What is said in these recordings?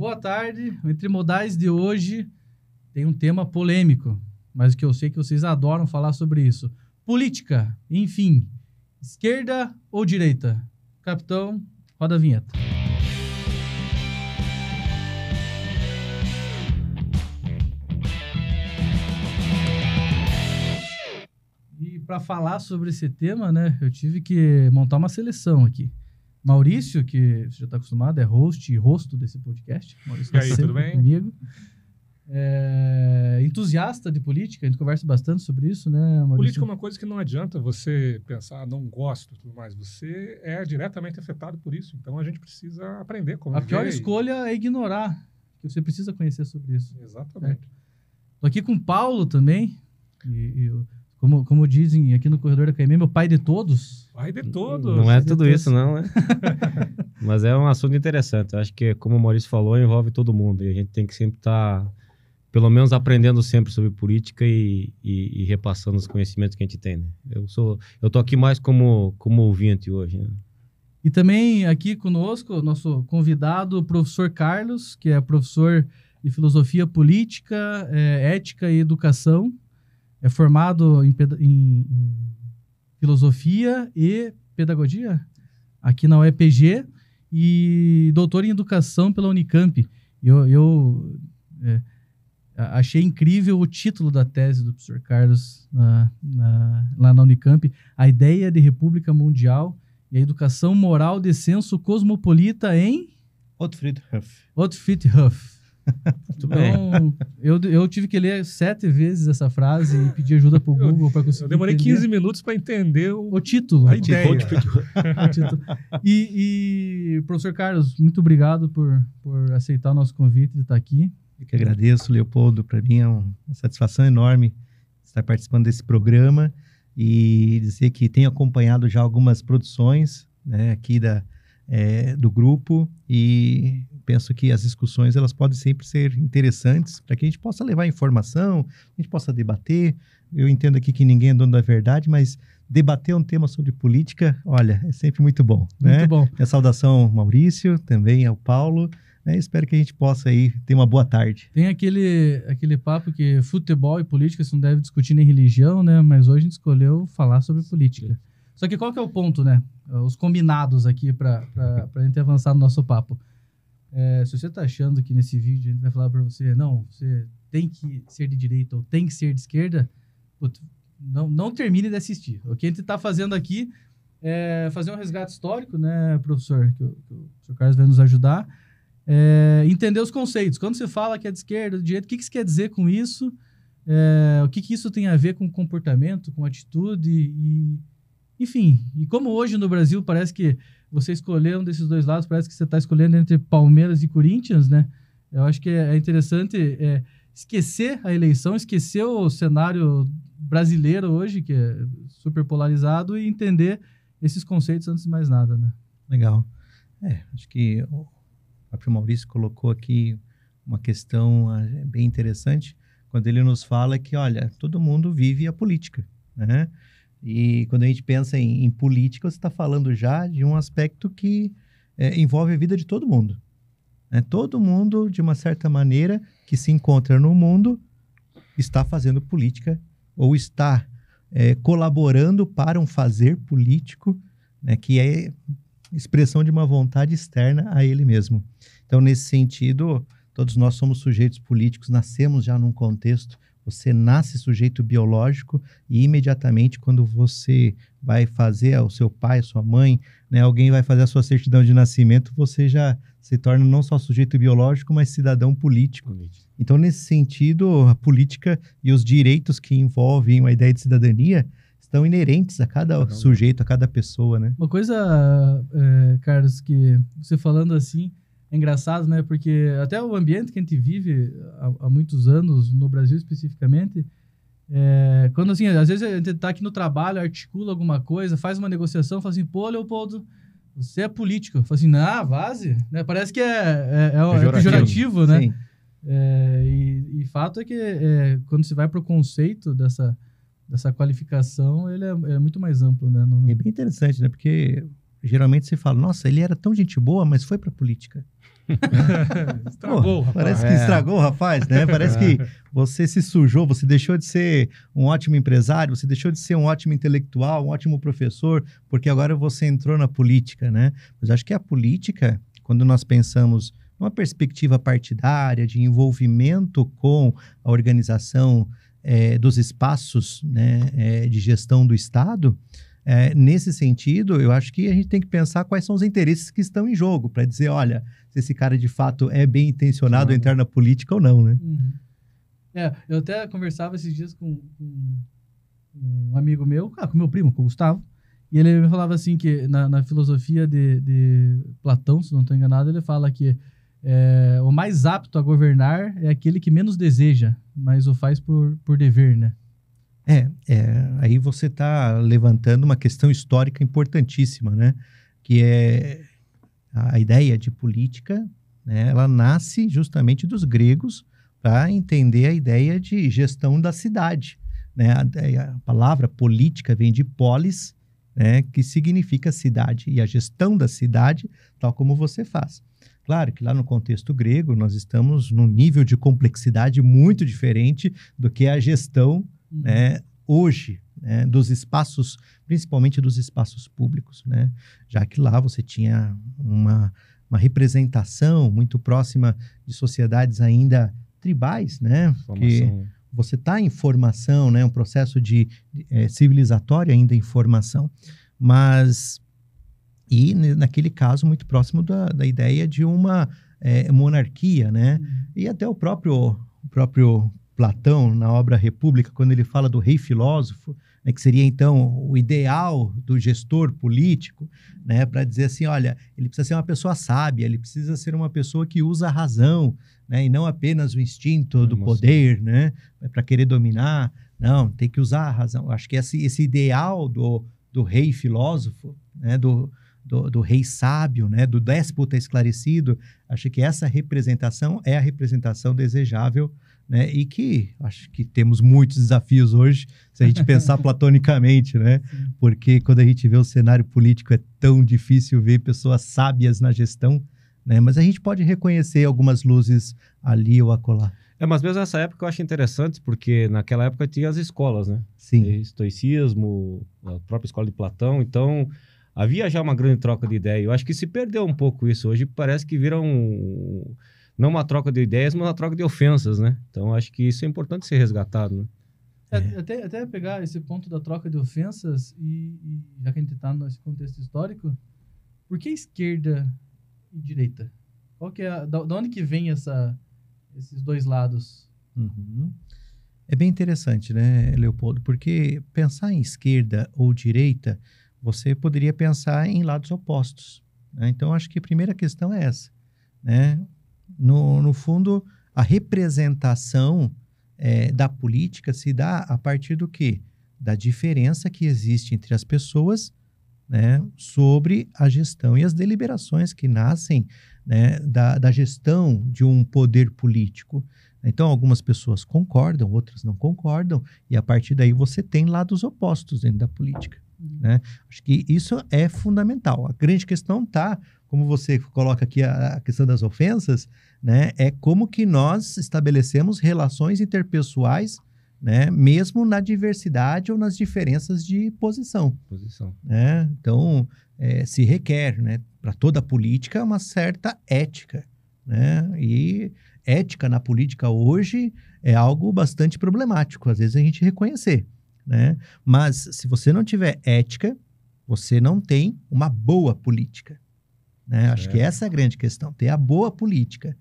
boa tarde. O Entre Modais de hoje tem um tema polêmico, mas que eu sei que vocês adoram falar sobre isso. Política, enfim, esquerda ou direita? Capitão, roda a vinheta. E para falar sobre esse tema, né, eu tive que montar uma seleção aqui. Maurício, que você já está acostumado, é host e rosto desse podcast. Maurício e aí, tudo bem? Comigo. Entusiasta de política, a gente conversa bastante sobre isso, né, Maurício? Política é uma coisa que não adianta você pensar, não gosto e tudo mais. Você é diretamente afetado por isso. Então a gente precisa aprender como A pior escolha é ignorar, que você precisa conhecer sobre isso. Exatamente. Estou aqui com o Paulo também, como dizem aqui no Corredor da KM, meu pai de todos. Pai de todos. Não é tudo isso, não, né? Mas é um assunto interessante. Eu acho que, como o Maurício falou, envolve todo mundo. E a gente tem que sempre estar, pelo menos, aprendendo sempre sobre política e repassando os conhecimentos que a gente tem, né? Eu tô aqui mais como ouvinte hoje, né? E também aqui conosco, nosso convidado, o professor Carlos, que é professor de Filosofia Política, Ética e Educação. É formado em Filosofia e Pedagogia aqui na UEPG e doutor em Educação pela Unicamp. Eu achei incrível o título da tese do professor Carlos lá na Unicamp, A Ideia de República Mundial e a Educação Moral de Senso Cosmopolita em... Otto Friedhoff. Otto Friedhoff. Então, eu tive que ler 7 vezes essa frase e pedir ajuda pro Google para conseguir. Eu demorei entender 15 minutos para entender o título. A ideia. O título. E, professor Carlos, muito obrigado por aceitar o nosso convite de estar aqui. Eu que agradeço, Leopoldo. Para mim é uma satisfação enorme estar participando desse programa e dizer que tenho acompanhado já algumas produções, né, aqui do grupo, e penso que as discussões elas podem sempre ser interessantes para que a gente possa levar informação, a gente possa debater. Eu entendo aqui que ninguém é dono da verdade, mas debater um tema sobre política, olha, é sempre muito bom, né? Muito bom. Minha saudação ao Maurício, também ao Paulo, né? Espero que a gente possa aí ter uma boa tarde. Tem aquele papo que futebol e política você não deve discutir nem religião, né? Mas hoje a gente escolheu falar sobre política. Só que qual que é o ponto, né? Os combinados aqui para a gente avançar no nosso papo. Se você está achando que nesse vídeo a gente vai falar para você, não, você tem que ser de direita ou tem que ser de esquerda, não termine de assistir. O que a gente está fazendo aqui é fazer um resgate histórico, né, professor? Que o professor Carlos vai nos ajudar. Entender os conceitos. Quando você fala que é de esquerda, de direita, o que você quer dizer com isso? O que isso tem a ver com comportamento, com atitude enfim, e como hoje no Brasil parece que você escolher um desses dois lados, parece que você está escolhendo entre Palmeiras e Corinthians, né? Eu acho que é interessante esquecer a eleição, esquecer o cenário brasileiro hoje, que é super polarizado, e entender esses conceitos antes de mais nada, né? Legal. Acho que o próprio Maurício colocou aqui uma questão bem interessante, quando ele nos fala que, olha, todo mundo vive a política, né? E quando a gente pensa em política, você está falando já de um aspecto que envolve a vida de todo mundo. Né? Todo mundo, de uma certa maneira, que se encontra no mundo, está fazendo política ou está colaborando para um fazer político, né, que é expressão de uma vontade externa a ele mesmo. Então, nesse sentido, todos nós somos sujeitos políticos, nascemos já num contexto. Você nasce sujeito biológico e imediatamente quando você vai fazer ao seu pai, a sua mãe, né, alguém vai fazer a sua certidão de nascimento, você já se torna não só sujeito biológico, mas cidadão político. Então, nesse sentido, a política e os direitos que envolvem a ideia de cidadania estão inerentes a cada sujeito, a cada pessoa, né? Uma coisa, Carlos, que você falando assim, é engraçado, né? Porque até o ambiente que a gente vive há muitos anos, no Brasil especificamente, quando assim, às vezes a gente tá aqui no trabalho, articula alguma coisa, faz uma negociação, fala assim, pô, Leopoldo, você é político. Fala assim, vaze, né? Parece que é pejorativo, né? Sim. E fato é que quando você vai para o conceito dessa qualificação, ele é muito mais amplo, né? É bem interessante, né? Porque geralmente você fala, nossa, ele era tão gente boa, mas foi para política. Estragou, rapaz. Parece que estragou, rapaz, né? Parece que você se sujou, você deixou de ser um ótimo empresário, você deixou de ser um ótimo intelectual, um ótimo professor, porque agora você entrou na política, né? Mas acho que a política, quando nós pensamos numa perspectiva partidária, de envolvimento com a organização dos espaços, né, de gestão do Estado, nesse sentido, eu acho que a gente tem que pensar quais são os interesses que estão em jogo, para dizer, olha, se esse cara de fato é bem intencionado a entrar na política ou não, né? Uhum. Eu até conversava esses dias com um amigo meu, com meu primo, com o Gustavo, e ele me falava assim que na filosofia de Platão, se não estou enganado, ele fala que o mais apto a governar é aquele que menos deseja, mas o faz por dever, né? Aí você está levantando uma questão histórica importantíssima, né? Que é a ideia de política, né? Ela nasce justamente dos gregos para entender a ideia de gestão da cidade, né? A palavra política vem de polis, né? Que significa cidade, e a gestão da cidade, tal como você faz. Claro que lá no contexto grego nós estamos num nível de complexidade muito diferente do que a gestão, né, hoje, né, dos espaços, principalmente dos espaços públicos, né? Já que lá você tinha uma representação muito próxima de sociedades ainda tribais, né? Que você está em formação, né? Um processo civilizatório ainda em formação, mas e naquele caso muito próximo da ideia de uma monarquia, né? E até o próprio Platão, na obra República, quando ele fala do rei filósofo, né, que seria então o ideal do gestor político, né, para dizer assim, olha, ele precisa ser uma pessoa sábia, ele precisa ser uma pessoa que usa a razão, né, e não apenas o instinto do poder, né, para querer dominar. Não, tem que usar a razão. Acho que esse ideal do rei filósofo, né, do rei sábio, né, do déspota esclarecido, acho que essa representação é a representação desejável, né, e que acho que temos muitos desafios hoje, se a gente pensar platonicamente, né, porque quando a gente vê o cenário político é tão difícil ver pessoas sábias na gestão, né, mas a gente pode reconhecer algumas luzes ali ou acolá. Mas mesmo nessa época eu acho interessante, porque naquela época tinha as escolas, né? Sim. Estoicismo, a própria escola de Platão, então havia já uma grande troca de ideia. Eu acho que se perdeu um pouco isso. Hoje parece que vira não uma troca de ideias, mas uma troca de ofensas, né? Então acho que isso é importante ser resgatado, né? Até pegar esse ponto da troca de ofensas e já que a gente está nesse contexto histórico, por que esquerda e direita? Qual que é da onde que vem esses dois lados? Uhum. É bem interessante, né, Leopoldo? Porque pensar em esquerda ou direita, você poderia pensar em lados opostos, né? Então, acho que a primeira questão é essa, né? No fundo, a representação da política se dá a partir do quê? Da diferença que existe entre as pessoas, né, sobre a gestão e as deliberações que nascem, né, da gestão de um poder político. Então, algumas pessoas concordam, outras não concordam, e a partir daí você tem lados opostos dentro da política, né? Acho que isso é fundamental. A grande questão está, como você coloca aqui a questão das ofensas, né, é como que nós estabelecemos relações interpessoais, né, mesmo na diversidade ou nas diferenças de posição. Né? Então, se requer, né, para toda a política uma certa ética, né? E ética na política hoje é algo bastante problemático, às vezes a gente reconhecer, né? Mas se você não tiver ética, você não tem uma boa política, né? Acho que essa é a grande questão, ter a boa política.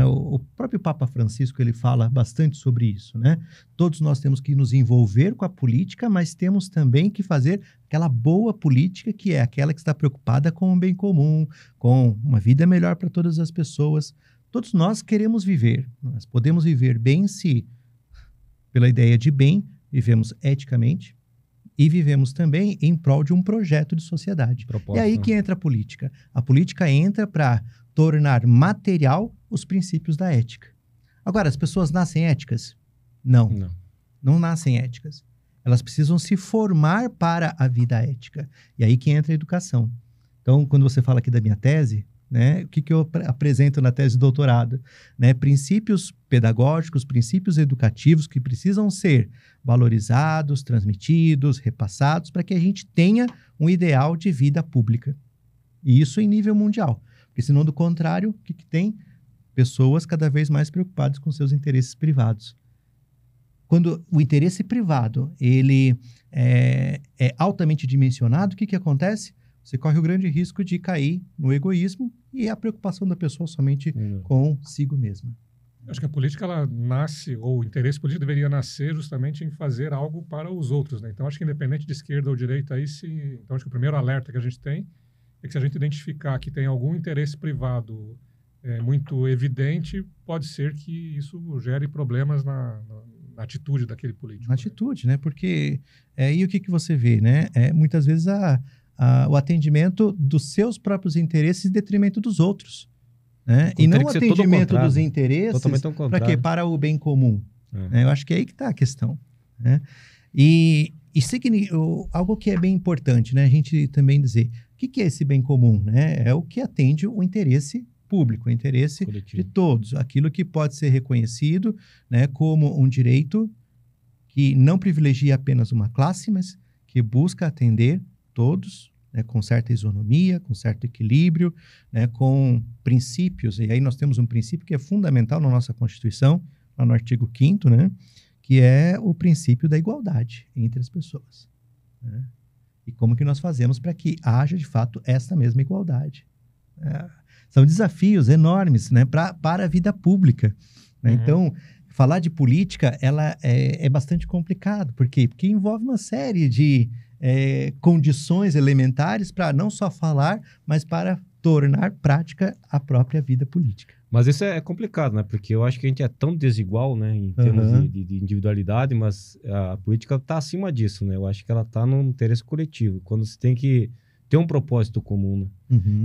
O próprio Papa Francisco ele fala bastante sobre isso, né? Todos nós temos que nos envolver com a política, mas temos também que fazer aquela boa política que é aquela que está preocupada com o bem comum, com uma vida melhor para todas as pessoas. Todos nós queremos viver, nós podemos viver bem se, pela ideia de bem, vivemos eticamente e vivemos também em prol de um projeto de sociedade. E aí que entra a política. A política entra para tornar material os princípios da ética. Agora, as pessoas nascem éticas? Não nascem éticas. Elas precisam se formar para a vida ética. E aí que entra a educação. Então, quando você fala aqui da minha tese, né, o que eu apresento na tese de doutorado? Né, princípios pedagógicos, princípios educativos que precisam ser valorizados, transmitidos, repassados, para que a gente tenha um ideal de vida pública. E isso em nível mundial. Porque senão, do contrário, o que tem? Pessoas cada vez mais preocupadas com seus interesses privados. Quando o interesse privado ele é altamente dimensionado, o que acontece? Você corre o grande risco de cair no egoísmo e a preocupação da pessoa somente consigo mesma. Acho que a política, ela nasce, ou o interesse político deveria nascer justamente em fazer algo para os outros, né? Então, acho que independente de esquerda ou direita, então acho que o primeiro alerta que a gente tem é que se a gente identificar que tem algum interesse privado muito evidente, pode ser que isso gere problemas na atitude daquele político. Na atitude, né? Porque aí o que você vê, né? Muitas vezes o atendimento dos seus próprios interesses em detrimento dos outros. Né? E não o atendimento dos interesses para quê? Para o bem comum. Né? Eu acho que é aí que está a questão. Né? E algo que é bem importante, né? A gente também dizer, o que é esse bem comum? Né? É o que atende o interesse público, o interesse coletivo de todos. Aquilo que pode ser reconhecido, né, como um direito que não privilegia apenas uma classe, mas que busca atender todos, né, com certa isonomia, com certo equilíbrio, né, com princípios. E aí nós temos um princípio que é fundamental na nossa Constituição, lá no artigo 5º, né, que é o princípio da igualdade entre as pessoas. Né? E como que nós fazemos para que haja, de fato, essa mesma igualdade? São desafios enormes, né, para a vida pública. Né? Então, falar de política ela é bastante complicado. Por quê? Porque envolve uma série de condições elementares para não só falar, mas para tornar prática a própria vida política. Mas isso é complicado, né? Porque eu acho que a gente é tão desigual, né, em termos de individualidade, mas a política está acima disso, né? Eu acho que ela está no interesse coletivo, quando você tem que ter um propósito comum, né?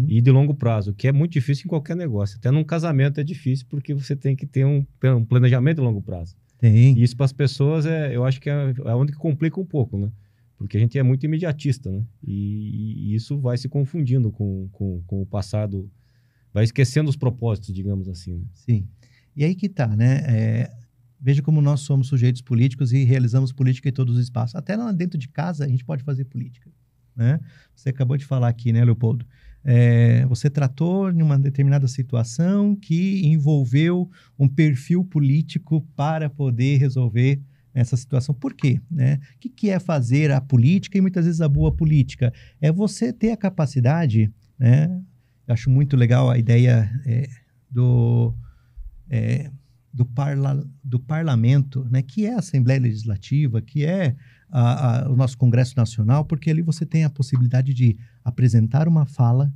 E de longo prazo, que é muito difícil em qualquer negócio. Até num casamento é difícil, porque você tem que ter um planejamento de longo prazo. Tem. E isso para as pessoas, eu acho que é onde que complica um pouco, né? Porque a gente é muito imediatista, né? E isso vai se confundindo com o passado, vai esquecendo os propósitos, digamos assim. Né? Sim. E aí que tá, né? Veja como nós somos sujeitos políticos e realizamos política em todos os espaços. Até lá dentro de casa a gente pode fazer política. Né? Você acabou de falar aqui, né, Leopoldo? Você tratou em uma determinada situação que envolveu um perfil político para poder resolver essa situação. Por quê? Né? O que é fazer a política e muitas vezes a boa política? É você ter a capacidade, né? Eu acho muito legal a ideia do parlamento, né? Que é a Assembleia Legislativa, que é o nosso Congresso Nacional, porque ali você tem a possibilidade de apresentar uma fala.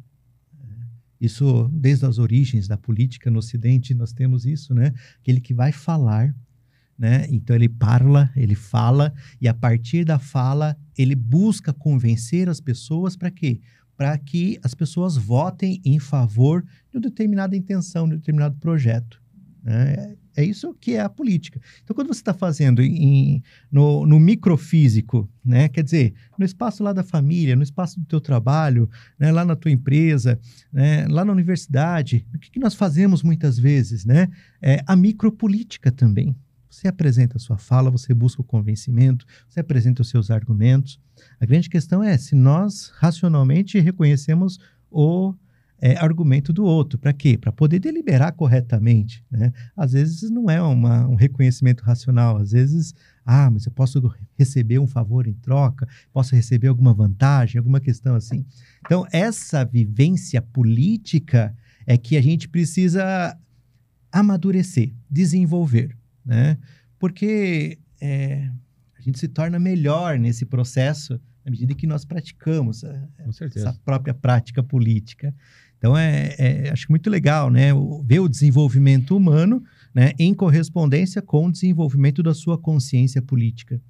Isso, desde as origens da política no Ocidente, nós temos isso, né? Aquele que vai falar, né? Então ele fala, e a partir da fala ele busca convencer as pessoas para quê? Para que as pessoas votem em favor de uma determinada intenção, de um determinado projeto. Né? É isso que é a política. Então, quando você está fazendo no microfísico, né? Quer dizer, no espaço lá da família, no espaço do teu trabalho, né? Lá na tua empresa, né? Lá na universidade, o que nós fazemos muitas vezes? Né? A micropolítica também. Você apresenta a sua fala, você busca o convencimento, você apresenta os seus argumentos. A grande questão é se nós racionalmente reconhecemos o argumento do outro. Para quê? Para poder deliberar corretamente. Né? Às vezes não é um reconhecimento racional. Às vezes, mas eu posso receber um favor em troca, posso receber alguma vantagem, alguma questão assim. Então, essa vivência política é que a gente precisa amadurecer, desenvolver. Né? Porque a gente se torna melhor nesse processo à medida que nós praticamos essa própria prática política. Então, acho muito legal, né, ver o desenvolvimento humano, né, em correspondência com o desenvolvimento da sua consciência política,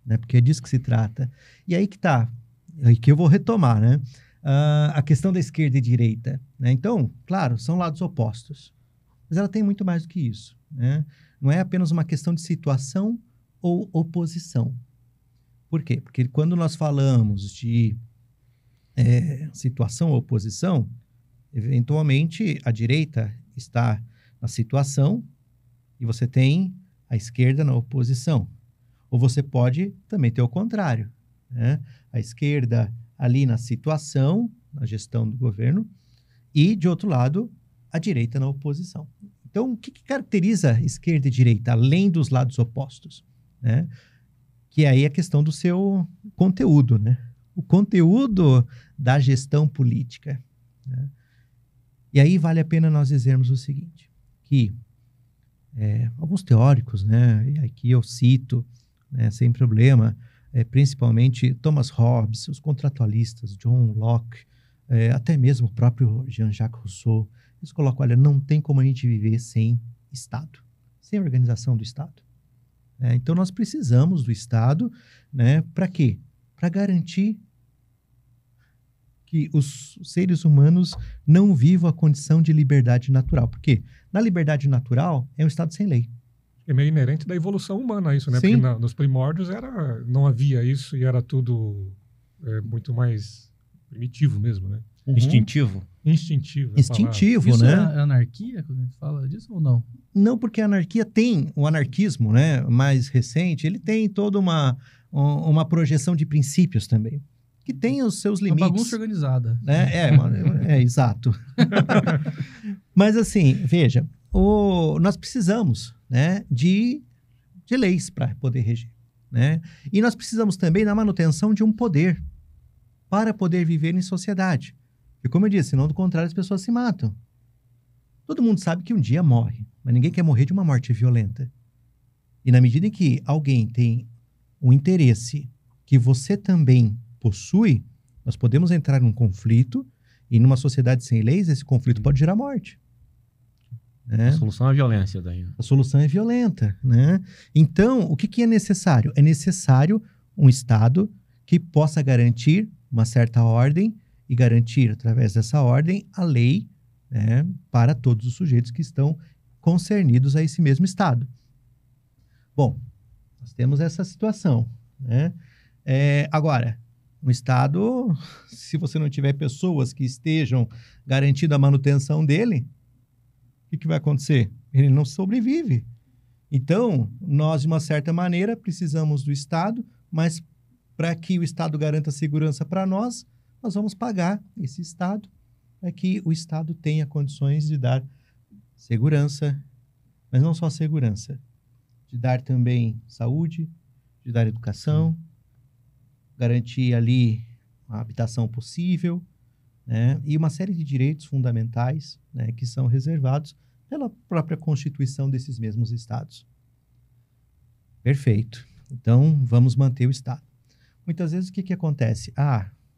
né, porque é disso que se trata. E aí que tá, aí que eu vou retomar, né, a questão da esquerda e direita. Né? Então, claro, são lados opostos, mas ela tem muito mais do que isso. Né? Não é apenas uma questão de situação ou oposição. Por quê? Porque quando nós falamos de situação ou oposição, eventualmente a direita está na situação e você tem a esquerda na oposição. Ou você pode também ter o contrário, né? A esquerda ali na situação, na gestão do governo, e, de outro lado, a direita na oposição. Então, o que caracteriza esquerda e direita, além dos lados opostos, né? Que aí é a questão do seu conteúdo, né? O conteúdo da gestão política, né? E aí vale a pena nós dizermos o seguinte, que alguns teóricos, né, e aqui eu cito, né, sem problema, principalmente Thomas Hobbes, os contratualistas, John Locke, até mesmo o próprio Jean-Jacques Rousseau, eles colocam, olha, não tem como a gente viver sem Estado, sem organização do Estado. Então nós precisamos do Estado, né, para quê? Para garantir que os seres humanos não vivam a condição de liberdade natural. Por quê? Na liberdade natural é um Estado sem lei. É meio inerente da evolução humana isso, né? Sim. Porque nos primórdios não havia isso e era tudo muito mais primitivo mesmo, né? Instintivo. Instintivo. Instintivo, Isso né? é anarquia, quando a gente fala disso ou não? Não, porque a anarquia tem, o anarquismo, né, mais recente, ele tem toda uma projeção de princípios também, que tem os seus limites. Uma bagunça organizada. Né? Exato. Mas assim, veja, nós precisamos, né, de leis para poder reger, né? E nós precisamos também da manutenção de um poder para poder viver em sociedade. E como eu disse, senão do contrário as pessoas se matam. Todo mundo sabe que um dia morre, mas ninguém quer morrer de uma morte violenta. E na medida em que alguém tem um interesse que você também possui, nós podemos entrar num conflito e numa sociedade sem leis, esse conflito pode gerar morte. Né? A solução é a violência daí. A solução é violenta, né? Então, o que é necessário? É necessário um Estado que possa garantir uma certa ordem e garantir, através dessa ordem, a lei, né, para todos os sujeitos que estão concernidos a esse mesmo Estado. Bom, nós temos essa situação, né? Agora, um Estado, se você não tiver pessoas que estejam garantindo a manutenção dele, o que vai acontecer? Ele não sobrevive. Então, nós, de uma certa maneira, precisamos do Estado, mas para que o Estado garanta segurança para nós vamos pagar esse Estado para que o Estado tenha condições de dar segurança, mas não só segurança, de dar também saúde, de dar educação, garantir ali uma habitação possível, né? E uma série de direitos fundamentais, né, que são reservados pela própria Constituição desses mesmos Estados. Perfeito. Então, vamos manter o Estado. Muitas vezes, o que acontece?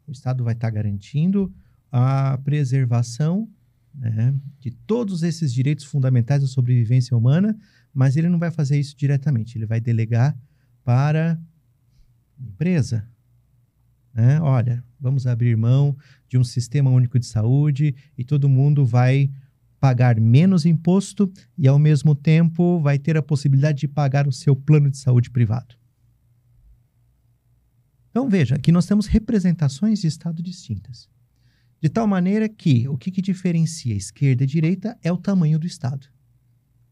O Estado vai estar garantindo a preservação, né, de todos esses direitos fundamentais da sobrevivência humana, mas ele não vai fazer isso diretamente. Ele vai delegar para a empresa. Né? Olha, vamos abrir mão de um sistema único de saúde e todo mundo vai pagar menos imposto e, ao mesmo tempo, vai ter a possibilidade de pagar o seu plano de saúde privado. Então, veja, aqui nós temos representações de Estado distintas. De tal maneira que o que diferencia esquerda e direita é o tamanho do Estado.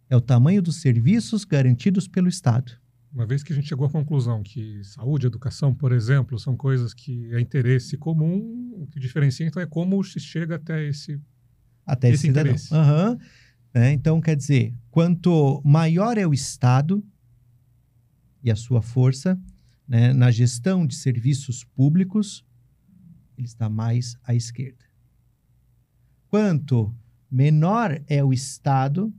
É o tamanho dos serviços garantidos pelo Estado. Uma vez que a gente chegou à conclusão que saúde e educação, por exemplo, são coisas que é interesse comum, o que diferencia então é como se chega até esse interesse. Uhum. Então, quer dizer, quanto maior é o Estado e a sua força, né, na gestão de serviços públicos, ele está mais à esquerda. Quanto menor é o Estado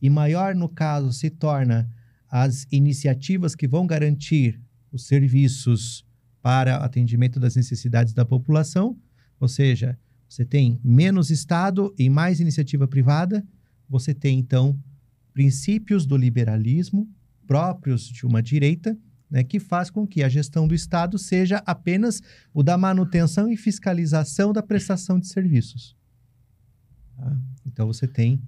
e maior, no caso, se torna as iniciativas que vão garantir os serviços para atendimento das necessidades da população, ou seja, você tem menos Estado e mais iniciativa privada, você tem, então, princípios do liberalismo próprios de uma direita, né, que faz com que a gestão do Estado seja apenas o da manutenção e fiscalização da prestação de serviços. Tá? Então, você tem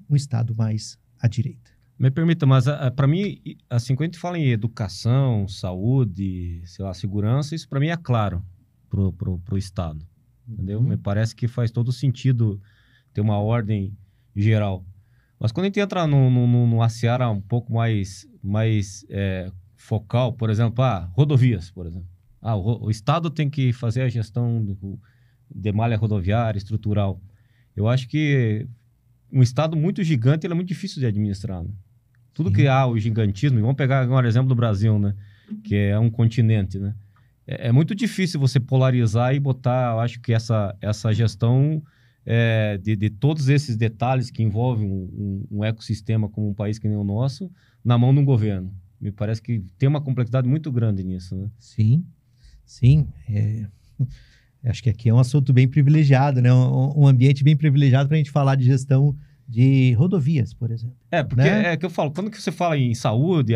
um Estado mais à direita. Me permita, mas para mim, assim, quando a gente fala em educação, saúde, sei lá, segurança, isso para mim é claro pro Estado. entendeu? Me parece que faz todo sentido ter uma ordem geral. Mas quando a gente entra numa seara um pouco mais focal, por exemplo, rodovias, por exemplo. O Estado tem que fazer a gestão de malha rodoviária, estrutural. Eu acho que um Estado muito gigante ele é muito difícil de administrar, né? Tudo que há o gigantismo, vamos pegar agora o exemplo do Brasil, né? Que é um continente, né? É muito difícil você polarizar e botar, eu acho que essa gestão de todos esses detalhes que envolvem um ecossistema como um país que nem o nosso, na mão de um governo. Me parece que tem uma complexidade muito grande nisso, né? Sim. Acho que aqui é um assunto bem privilegiado, né? Um ambiente bem privilegiado para a gente falar de gestão de rodovias, por exemplo. Porque né? é que eu falo, quando que você fala em saúde,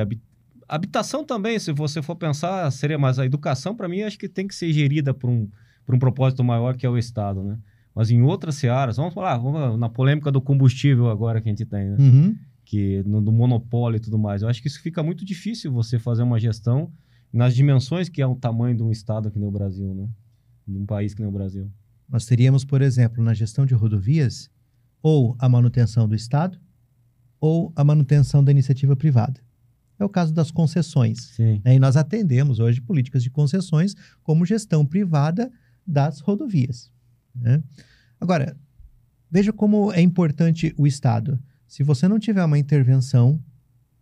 habitação também, se você for pensar, seria mais a educação, para mim, acho que tem que ser gerida por um propósito maior que é o Estado, né? Mas em outras searas, vamos na polêmica do combustível agora que a gente tem, né? Uhum. Do monopólio e tudo mais. Eu acho que isso fica muito difícil você fazer uma gestão nas dimensões que é o tamanho de um Estado que nem o Brasil, né? De um país que nem o Brasil. Nós teríamos, por exemplo, na gestão de rodovias, ou a manutenção do Estado, ou a manutenção da iniciativa privada. É o caso das concessões. Sim. Né? E nós atendemos hoje políticas de concessões como gestão privada das rodovias. Né? Agora, veja como é importante o Estado. Se você não tiver uma intervenção,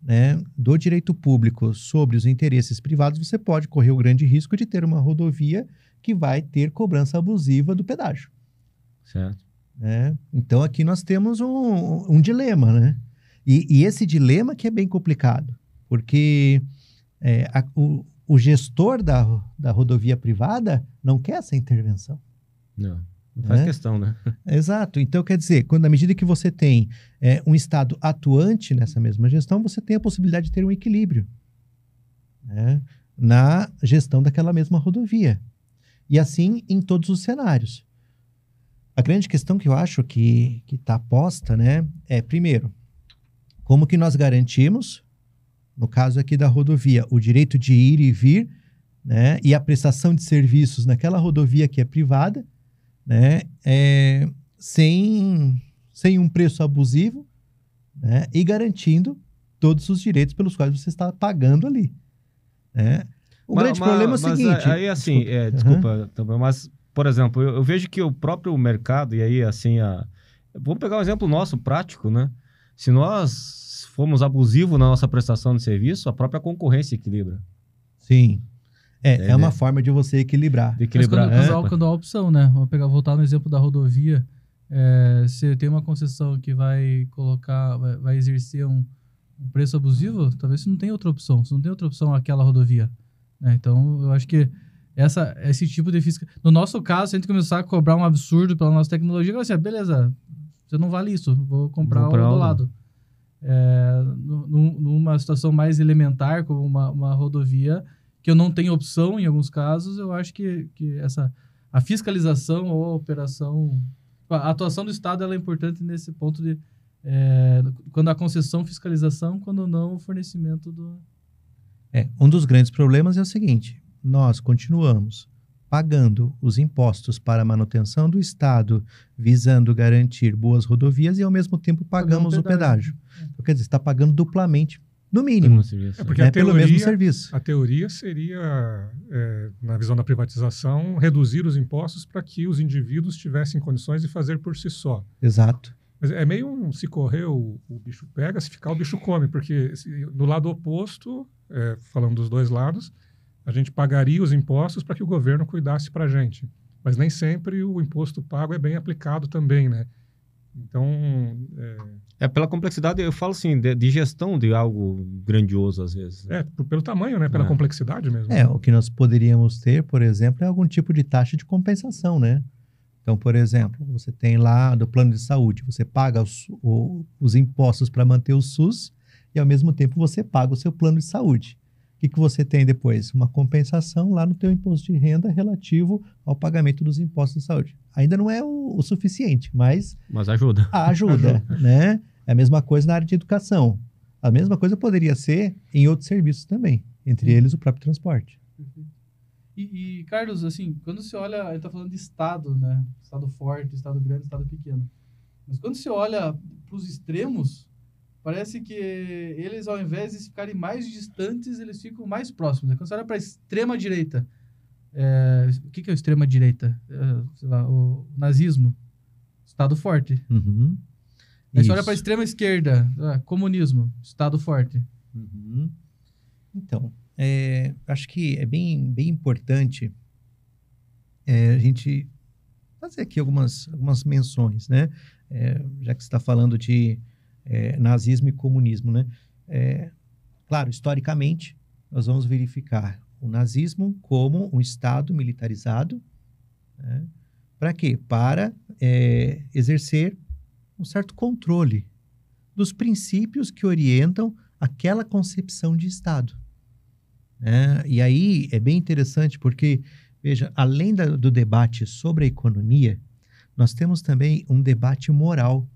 né, do direito público sobre os interesses privados, você pode correr o grande risco de ter uma rodovia que vai ter cobrança abusiva do pedágio. Certo. Né? Então, aqui nós temos um dilema, né? E esse dilema que é bem complicado, porque o gestor da rodovia privada não quer essa intervenção. Não faz questão, né? Exato. Então, quer dizer, na medida que você tem um Estado atuante nessa mesma gestão, você tem a possibilidade de ter um equilíbrio, né, na gestão daquela mesma rodovia. E assim em todos os cenários. A grande questão que eu acho que está posta, né, primeiro, como que nós garantimos, no caso aqui da rodovia, o direito de ir e vir, né, e a prestação de serviços naquela rodovia que é privada, né, sem um preço abusivo, né, e garantindo todos os direitos pelos quais você está pagando ali. Né? O grande problema é o seguinte... Aí, assim, desculpa, mas, por exemplo, eu vejo que o próprio mercado, e aí, assim, vamos pegar um exemplo nosso, prático, né? Se nós formos abusivos na nossa prestação de serviço, a própria concorrência equilibra. Sim. É uma forma de você equilibrar. Mas quando há opção, né? Vamos voltar no exemplo da rodovia. Se tem uma concessão que vai exercer um preço abusivo, talvez você não tenha outra opção. Você não tem outra opção aquela rodovia. Né? Então, eu acho que esse tipo de fiscal... No nosso caso, se a gente começar a cobrar um absurdo pela nossa tecnologia, vai ser, beleza, você não vale isso, vou comprar o do lado. Numa situação mais elementar, como uma rodovia, que eu não tenho opção em alguns casos, eu acho que a fiscalização ou a operação... A atuação do Estado ela é importante nesse ponto de... quando a concessão, fiscalização, quando não, o fornecimento do... Um dos grandes problemas é o seguinte, nós continuamos pagando os impostos para a manutenção do Estado, visando garantir boas rodovias e, ao mesmo tempo, pagamos o pedágio. Então, quer dizer, você está pagando duplamente, no mínimo, porque pelo mesmo serviço. A teoria seria, na visão da privatização, reduzir os impostos para que os indivíduos tivessem condições de fazer por si só. Exato. Mas é meio se correr o bicho pega, se ficar o bicho come, porque no lado oposto, falando dos dois lados, a gente pagaria os impostos para que o governo cuidasse para a gente. Mas nem sempre o imposto pago é bem aplicado também, né? Então... pela complexidade, eu falo assim, de gestão de algo grandioso, às vezes. Pelo tamanho, né? Pela complexidade mesmo. O que nós poderíamos ter, por exemplo, é algum tipo de taxa de compensação, né? Então, por exemplo, você tem lá do plano de saúde, você paga os impostos para manter o SUS e, ao mesmo tempo, você paga o seu plano de saúde. O que você tem depois? Uma compensação lá no teu imposto de renda relativo ao pagamento dos impostos de saúde. Ainda não é o suficiente, mas ajuda. Ajuda, né? É a mesma coisa na área de educação. A mesma coisa poderia ser em outros serviços também, entre eles o próprio transporte. E, Carlos, assim, quando você olha, a gente tá falando de Estado, né? Estado forte, Estado grande, Estado pequeno. Mas quando você olha para os extremos, parece que eles, ao invés de ficarem mais distantes, eles ficam mais próximos, né? Quando você olha para a extrema-direita, o que é o extrema-direita? Sei lá, o nazismo, Estado forte. Uhum. Aí você olha para a extrema-esquerda, comunismo, Estado forte. Uhum. Então, acho que é bem importante a gente fazer aqui algumas menções, né? Já que você está falando de nazismo e comunismo, né? Claro, historicamente, nós vamos verificar o nazismo como um Estado militarizado, né? Para quê? Para exercer um certo controle dos princípios que orientam aquela concepção de Estado. E aí é bem interessante porque, veja, além do debate sobre a economia, nós temos também um debate moral,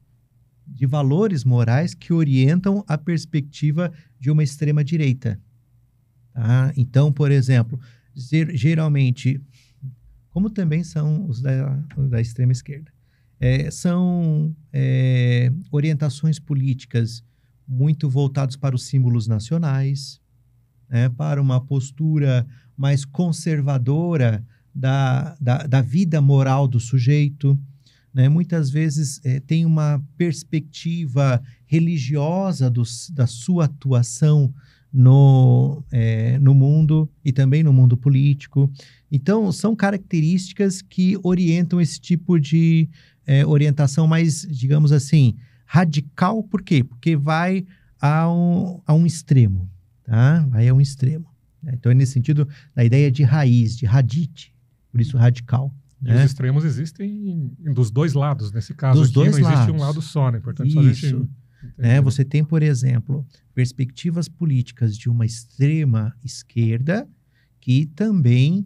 de valores morais que orientam a perspectiva de uma extrema-direita. Tá? Então, por exemplo, geralmente, como também são os da extrema-esquerda, são orientações políticas muito voltadas para os símbolos nacionais, para uma postura mais conservadora da vida moral do sujeito, né? Muitas vezes tem uma perspectiva religiosa da sua atuação no mundo e também no mundo político. Então, são características que orientam esse tipo de orientação mais, digamos assim, radical. Por quê? Porque vai a um extremo. Tá? Vai a um extremo. Então, é nesse sentido, da ideia de raiz, de radite, por isso radical. E os extremos existem dos dois lados, nesse caso dos aqui dois não existe lados. um lado só, né? Portanto, isso. Só a gente entende, Você tem, por exemplo, perspectivas políticas de uma extrema esquerda que também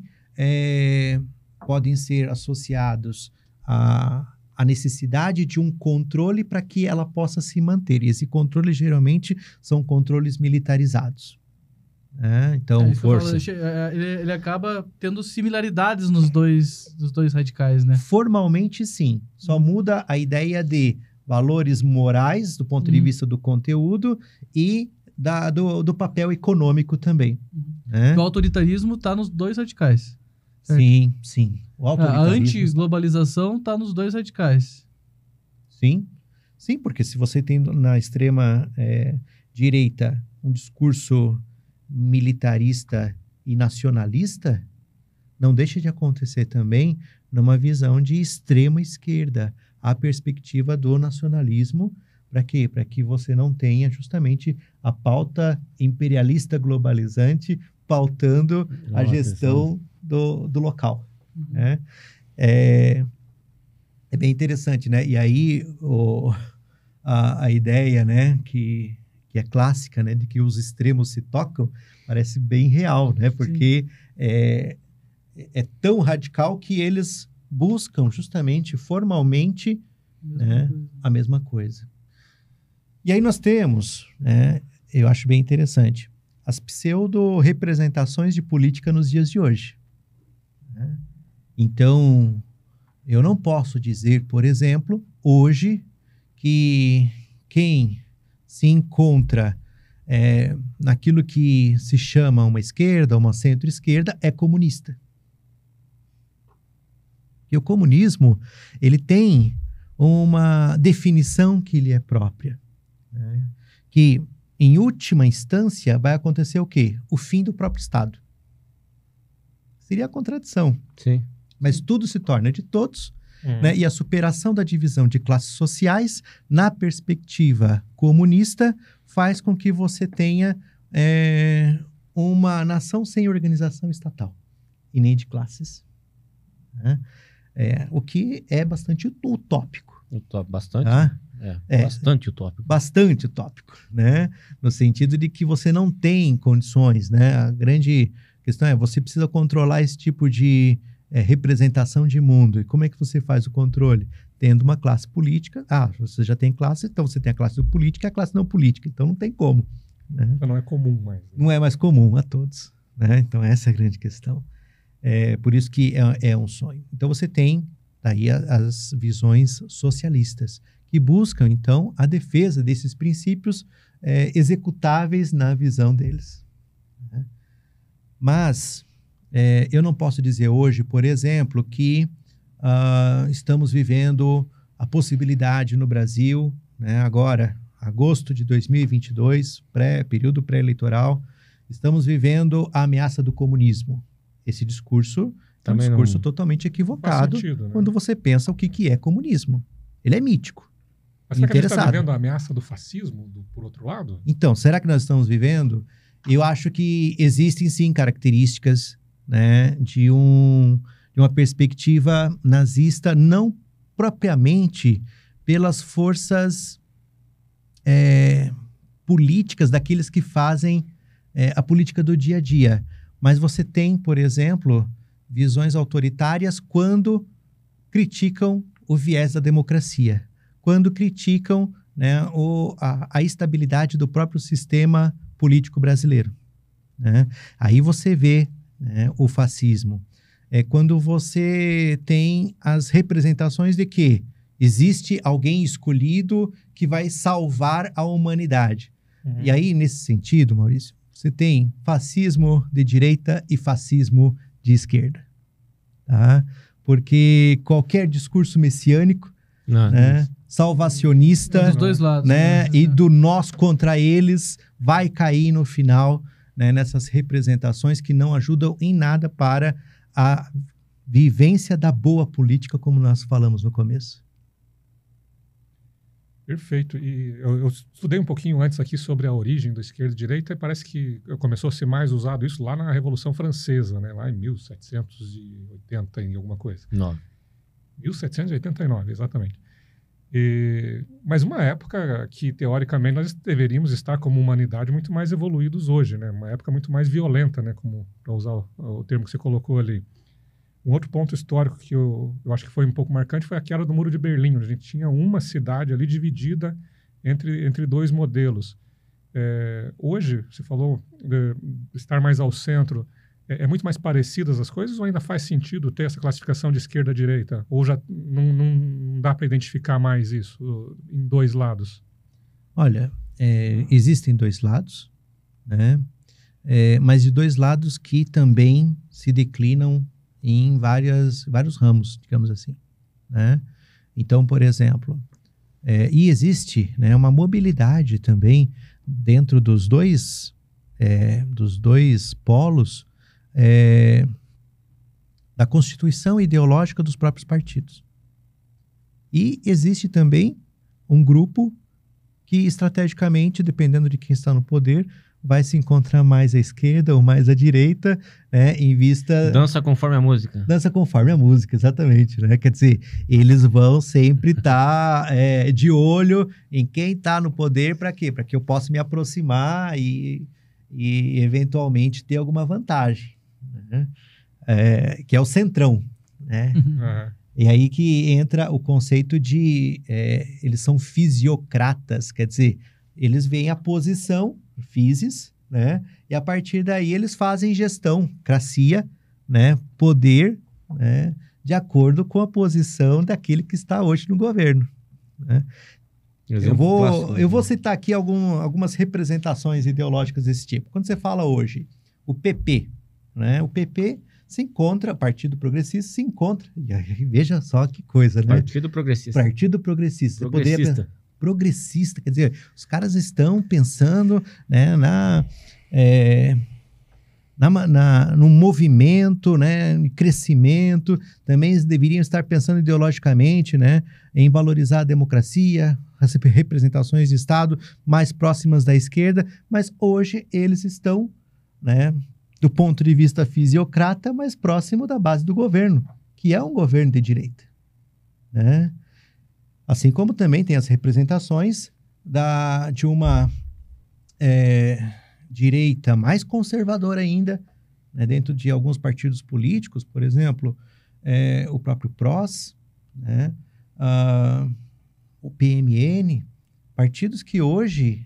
podem ser associados à necessidade de um controle para que ela possa se manter. E esse controle, geralmente, são controles militarizados. Então, força. Ele acaba tendo similaridades nos dois radicais, né? Formalmente, sim. Só muda a ideia de valores morais, do ponto de vista do conteúdo, e do papel econômico também. O autoritarismo está nos dois radicais. Certo? Sim, sim. A antiglobalização está nos dois radicais. Sim, sim, porque se você tem na extrema direita um discurso militarista e nacionalista, não deixa de acontecer também numa visão de extrema esquerda, a perspectiva do nacionalismo. Para quê? Para que você não tenha justamente a pauta imperialista globalizante pautando a gestão do local. Né? É bem interessante, né? E aí a ideia, né, que é clássica, né, de que os extremos se tocam, parece bem real, né? Porque é tão radical que eles buscam justamente formalmente a mesma coisa. E aí nós temos, eu acho bem interessante, as pseudo-representações de política nos dias de hoje. Né? Então, eu não posso dizer, por exemplo, hoje, que quem se encontra naquilo que se chama uma esquerda, uma centro-esquerda, é comunista. E o comunismo, ele tem uma definição que lhe é própria. Né? Que, em última instância, vai acontecer o quê? O fim do próprio Estado. Seria a contradição. Sim. Mas tudo se torna de todos, né? E a superação da divisão de classes sociais, na perspectiva comunista, faz com que você tenha uma nação sem organização estatal, e nem de classes. Né? O que é bastante utópico. Bastante? Tá? Bastante utópico. Bastante utópico, né? No sentido de que você não tem condições, né? A grande questão é, você precisa controlar esse tipo de representação de mundo. E como é que você faz o controle? Tendo uma classe política. Você já tem classe, então você tem a classe política e a classe não política. Então não tem como. Né? Então não é comum mais. Não é mais comum a todos. Né? Então essa é a grande questão. Por isso que é um sonho. Então você tem daí as visões socialistas, que buscam, então, a defesa desses princípios executáveis na visão deles. Né? Mas eu não posso dizer hoje, por exemplo, que estamos vivendo a possibilidade no Brasil, né, agora, agosto de 2022, período pré-eleitoral, estamos vivendo a ameaça do comunismo. Esse discurso é um discurso totalmente equivocado sentido, né? Quando você pensa o que é comunismo. Ele é mítico. Mas será que a gente está vivendo a ameaça do fascismo, por outro lado? Então, será que nós estamos vivendo? Eu acho que existem, sim, características, né, de uma perspectiva nazista, não propriamente pelas forças políticas daqueles que fazem a política do dia a dia. Mas você tem, por exemplo, visões autoritárias quando criticam o viés da democracia, quando criticam, né, a estabilidade do próprio sistema político brasileiro. Né? Aí você vê, né, o fascismo. Quando você tem as representações de que existe alguém escolhido que vai salvar a humanidade. Uhum. E aí, nesse sentido, Maurício, você tem fascismo de direita e fascismo de esquerda. Tá? Porque qualquer discurso messiânico, né, salvacionista, dos dois lados, né, e do nós contra eles, vai cair no final, né, nessas representações que não ajudam em nada para a vivência da boa política, como nós falamos no começo. Perfeito. E eu estudei um pouquinho antes aqui sobre a origem do esquerda e direita e parece que começou a ser mais usado isso lá na Revolução Francesa, né? Lá em 1780 e alguma coisa. 1789, exatamente. Mas uma época que, teoricamente, nós deveríamos estar como humanidade muito mais evoluídos hoje, né? Uma época muito mais violenta, né? Como, para usar o termo que você colocou ali. Um outro ponto histórico que eu acho que foi um pouco marcante foi a queda do Muro de Berlim, onde a gente tinha uma cidade ali dividida entre dois modelos. Hoje, você falou de estar mais ao centro, muito mais parecidas as coisas ou ainda faz sentido ter essa classificação de esquerda-direita? Ou já não dá para identificar mais isso em dois lados? Olha, existem dois lados, né? Mas de dois lados que também se declinam em vários ramos, digamos assim, né? Então, por exemplo, e existe, né, uma mobilidade também dentro dos dois polos da constituição ideológica dos próprios partidos. E existe também um grupo que estrategicamente, dependendo de quem está no poder, vai se encontrar mais à esquerda ou mais à direita, né, em vista... Dança conforme a música. Dança conforme a música, exatamente, né? Quer dizer, eles vão sempre estar de olho em quem está no poder, para quê? Para que eu possa me aproximar e eventualmente ter alguma vantagem, né? Que é o centrão, né? Uhum. E aí que entra o conceito de... eles são fisiocratas, quer dizer, eles veem a posição, physis, né? E a partir daí eles fazem gestão, cracia, né? Poder, né? De acordo com a posição daquele que está hoje no governo, né? Eu vou citar aqui algumas representações ideológicas desse tipo. Quando você fala hoje, o PP, né? O PP se encontra, Partido Progressista se encontra, e aí, veja só que coisa, né? Partido Progressista. Partido Progressista. Progressista, quer dizer, os caras estão pensando, né, no movimento, né, em crescimento. Também eles deveriam estar pensando ideologicamente, né, em valorizar a democracia, as representações de Estado mais próximas da esquerda, mas hoje eles estão, né, do ponto de vista fisiocrata, mais próximo da base do governo, que é um governo de direita, né? Assim como também tem as representações de uma direita mais conservadora ainda, né, dentro de alguns partidos políticos, por exemplo, o próprio PROS, né, o PMN, partidos que hoje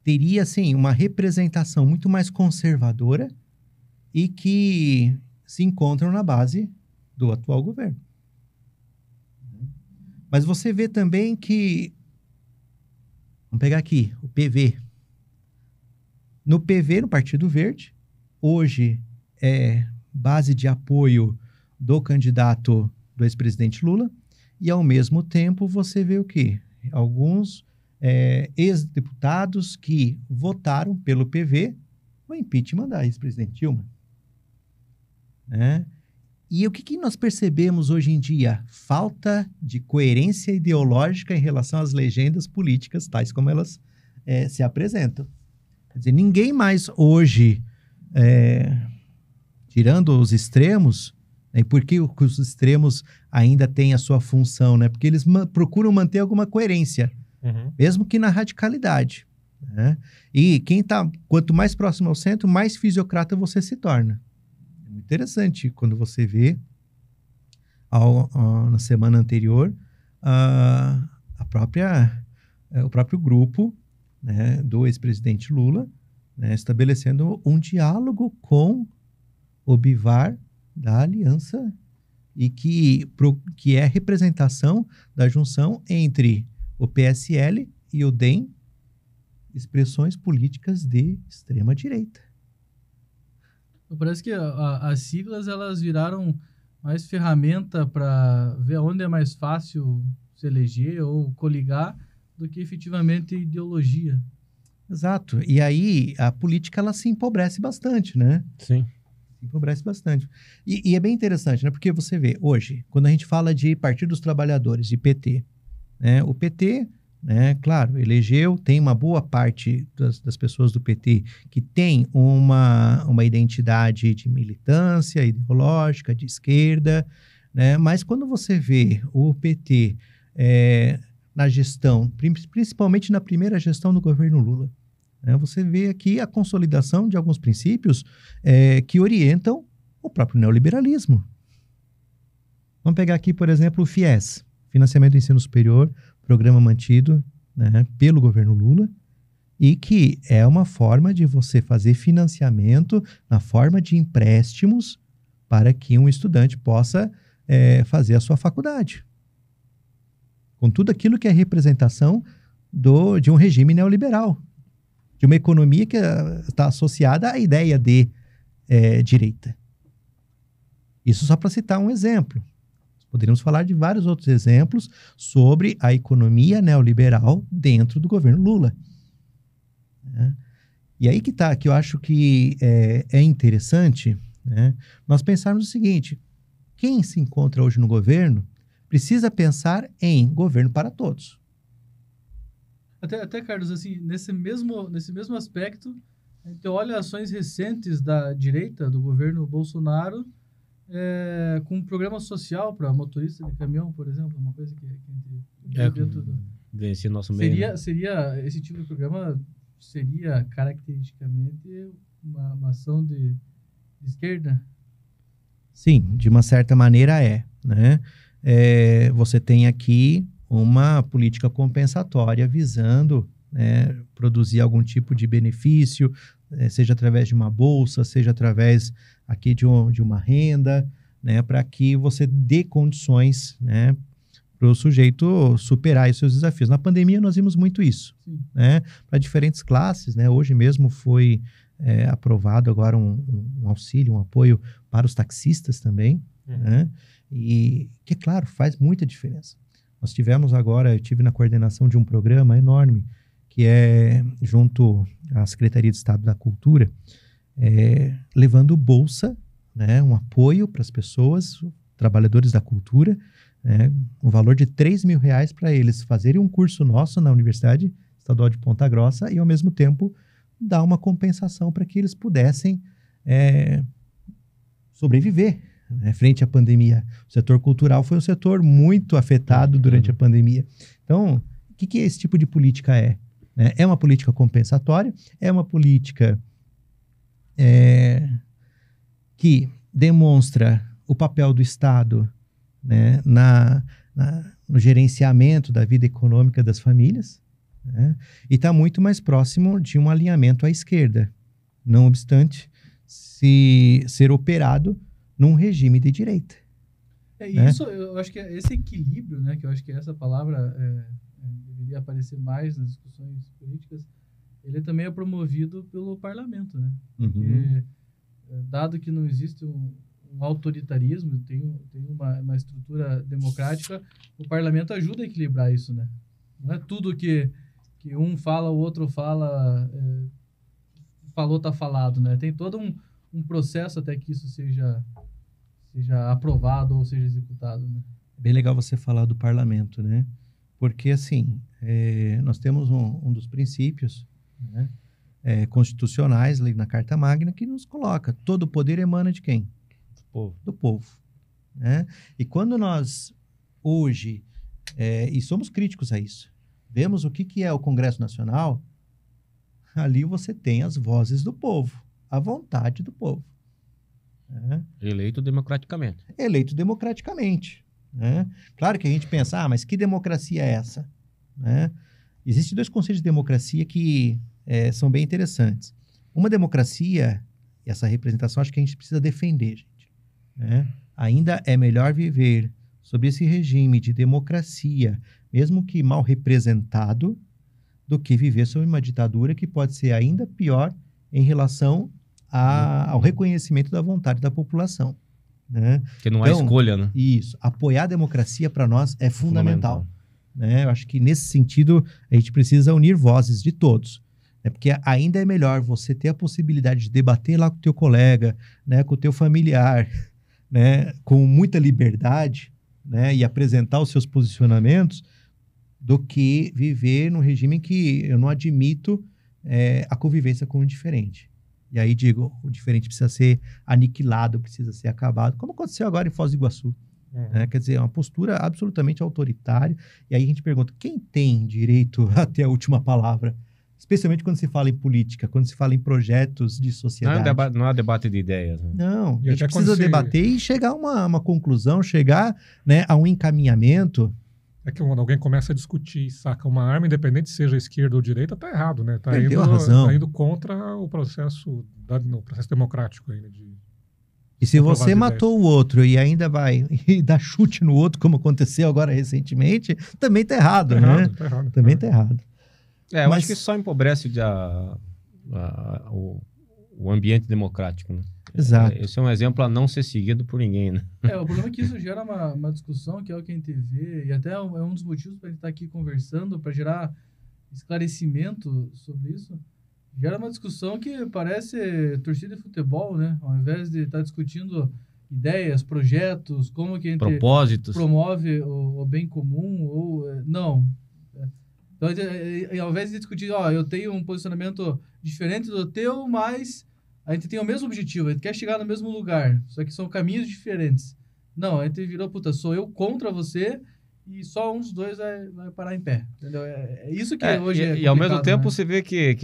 teria assim, uma representação muito mais conservadora e que se encontram na base do atual governo. Mas você vê também que, vamos pegar aqui, o PV. No PV, no Partido Verde, hoje é base de apoio do candidato do ex-presidente Lula, e ao mesmo tempo você vê o quê? Alguns ex-deputados que votaram pelo PV no impeachment da ex-presidente Dilma. Né? E o que nós percebemos hoje em dia? Falta de coerência ideológica em relação às legendas políticas, tais como elas se apresentam. Quer dizer, ninguém mais hoje, tirando os extremos, e por que os extremos ainda têm a sua função? Né? Porque eles procuram manter alguma coerência, mesmo que na radicalidade. Né? E quanto mais próximo ao centro, mais fisiocrata você se torna. É muito interessante quando você vê, na semana anterior, o próprio grupo, né, do ex-presidente Lula, né, estabelecendo um diálogo com o Bivar da aliança e que é a representação da junção entre o PSL e o DEM, expressões políticas de extrema-direita. Parece que as siglas elas viraram mais ferramenta para ver onde é mais fácil se eleger ou coligar do que efetivamente ideologia. Exato. E aí a política ela se empobrece bastante, né? Sim. Se empobrece bastante. E é bem interessante, né? Porque você vê, hoje, quando a gente fala de Partido dos Trabalhadores, de PT, né? O PT, né, claro, elegeu, tem uma boa parte das pessoas do PT que tem uma identidade de militância ideológica, de esquerda, né? Mas quando você vê o PT na gestão, principalmente na primeira gestão do governo Lula, né, você vê aqui a consolidação de alguns princípios que orientam o próprio neoliberalismo. Vamos pegar aqui, por exemplo, o FIES, Financiamento do Ensino Superior, programa mantido, né, pelo governo Lula, e que é uma forma de você fazer financiamento na forma de empréstimos para que um estudante possa fazer a sua faculdade. Com tudo aquilo que é representação de um regime neoliberal, de uma economia que está associada à ideia de direita. Isso só para citar um exemplo. Poderíamos falar de vários outros exemplos sobre a economia neoliberal dentro do governo Lula. Né? E aí que eu acho que é interessante, né, nós pensarmos o seguinte: quem se encontra hoje no governo precisa pensar em governo para todos. Até Carlos, assim, nesse mesmo aspecto, a gente olha ações recentes da direita, do governo Bolsonaro, com um programa social para motorista de caminhão, por exemplo, uma coisa que a gente vencer nosso meio. Seria esse tipo de programa seria caracteristicamente uma ação de esquerda? Sim, de uma certa maneira né? Você tem aqui uma política compensatória visando produzir algum tipo de benefício, seja através de uma bolsa, seja através aqui de uma renda, né, para que você dê condições, né, para o sujeito superar os seus desafios. Na pandemia nós vimos muito isso, né, para diferentes classes, né. Hoje mesmo foi aprovado agora um auxílio, um apoio para os taxistas também, né, e que, claro, faz muita diferença. Nós tivemos agora, eu tive na coordenação de um programa enorme, que é junto à Secretaria de Estado da Cultura, levando bolsa, né, um apoio para as pessoas, trabalhadores da cultura, né, um valor de R$3.000 para eles fazerem um curso nosso na Universidade Estadual de Ponta Grossa e, ao mesmo tempo, dar uma compensação para que eles pudessem sobreviver, né, frente à pandemia. O setor cultural foi um setor muito afetado durante a pandemia. Então, o que esse tipo de política é? É uma política compensatória, é uma política que demonstra o papel do Estado, né, no gerenciamento da vida econômica das famílias, né, e está muito mais próximo de um alinhamento à esquerda, não obstante ser operado num regime de direita. Né? Isso, eu acho que esse equilíbrio, né, que eu acho que essa palavra deveria aparecer mais nas discussões políticas, ele também é promovido pelo parlamento, né? Porque, dado que não existe um autoritarismo, tem uma estrutura democrática, o parlamento ajuda a equilibrar isso, né? Não é tudo que um fala, o outro fala, falou, tá falado, né? Tem todo um processo até que isso seja aprovado ou seja executado, né? Bem legal você falar do parlamento, né? Porque, assim, nós temos um dos princípios, né, constitucionais ali na Carta Magna que nos coloca: todo o poder emana de quem? Do povo. Né? E quando nós, hoje, e somos críticos a isso, vemos o que é o Congresso Nacional, ali você tem as vozes do povo, a vontade do povo. Né? Eleito democraticamente. Eleito democraticamente. Né? Claro que a gente pensa, mas que democracia é essa? Né? Existem 2 conceitos de democracia que são bem interessantes. Uma democracia, essa representação, acho que a gente precisa defender, gente. Né? Ainda é melhor viver sob esse regime de democracia, mesmo que mal representado, do que viver sob uma ditadura que pode ser ainda pior em relação ao reconhecimento da vontade da população. Né? Que não há escolha, né? Isso. Apoiar a democracia para nós é fundamental. Né? Eu acho que nesse sentido a gente precisa unir vozes de todos. Né? Porque ainda é melhor você ter a possibilidade de debater lá com o teu colega, né, com o teu familiar, né, com muita liberdade, né, e apresentar os seus posicionamentos, do que viver num regime em que eu não admito a convivência com o diferente. E aí digo, o diferente precisa ser aniquilado, precisa ser acabado, como aconteceu agora em Foz do Iguaçu. Né? Quer dizer, é uma postura absolutamente autoritária. E aí a gente pergunta, quem tem direito a ter a última palavra? Especialmente quando se fala em política, quando se fala em projetos de sociedade. Não há debate de ideias. Né? Não, a gente precisa debater e chegar a uma conclusão, chegar, né, a um encaminhamento. É que quando alguém começa a discutir, saca uma arma, independente seja esquerda ou direita, tá errado, né? Perdeu a razão. Tá indo contra o processo democrático ainda. E se você matou o outro e ainda vai e dá chute no outro, como aconteceu agora recentemente, também tá errado, né? Tá errado. Também tá errado. Eu acho que isso só empobrece o ambiente democrático, né? Exato. Esse é um exemplo a não ser seguido por ninguém, né? O problema é que isso gera uma discussão, que é o que a gente vê, e até é um dos motivos para a gente estar aqui conversando, para gerar esclarecimento sobre isso. Gera uma discussão que parece torcida de futebol, né? Ao invés de estar discutindo ideias, projetos, como que a gente propósitos, promove o bem comum, ou não. Então, ao invés de discutir, eu tenho um posicionamento diferente do teu, mas a gente tem o mesmo objetivo, a gente quer chegar no mesmo lugar, só que são caminhos diferentes. Não, a gente virou, sou eu contra você e só um dos dois vai parar em pé, entendeu? É isso que hoje é complicado, e ao mesmo tempo, né? você vê que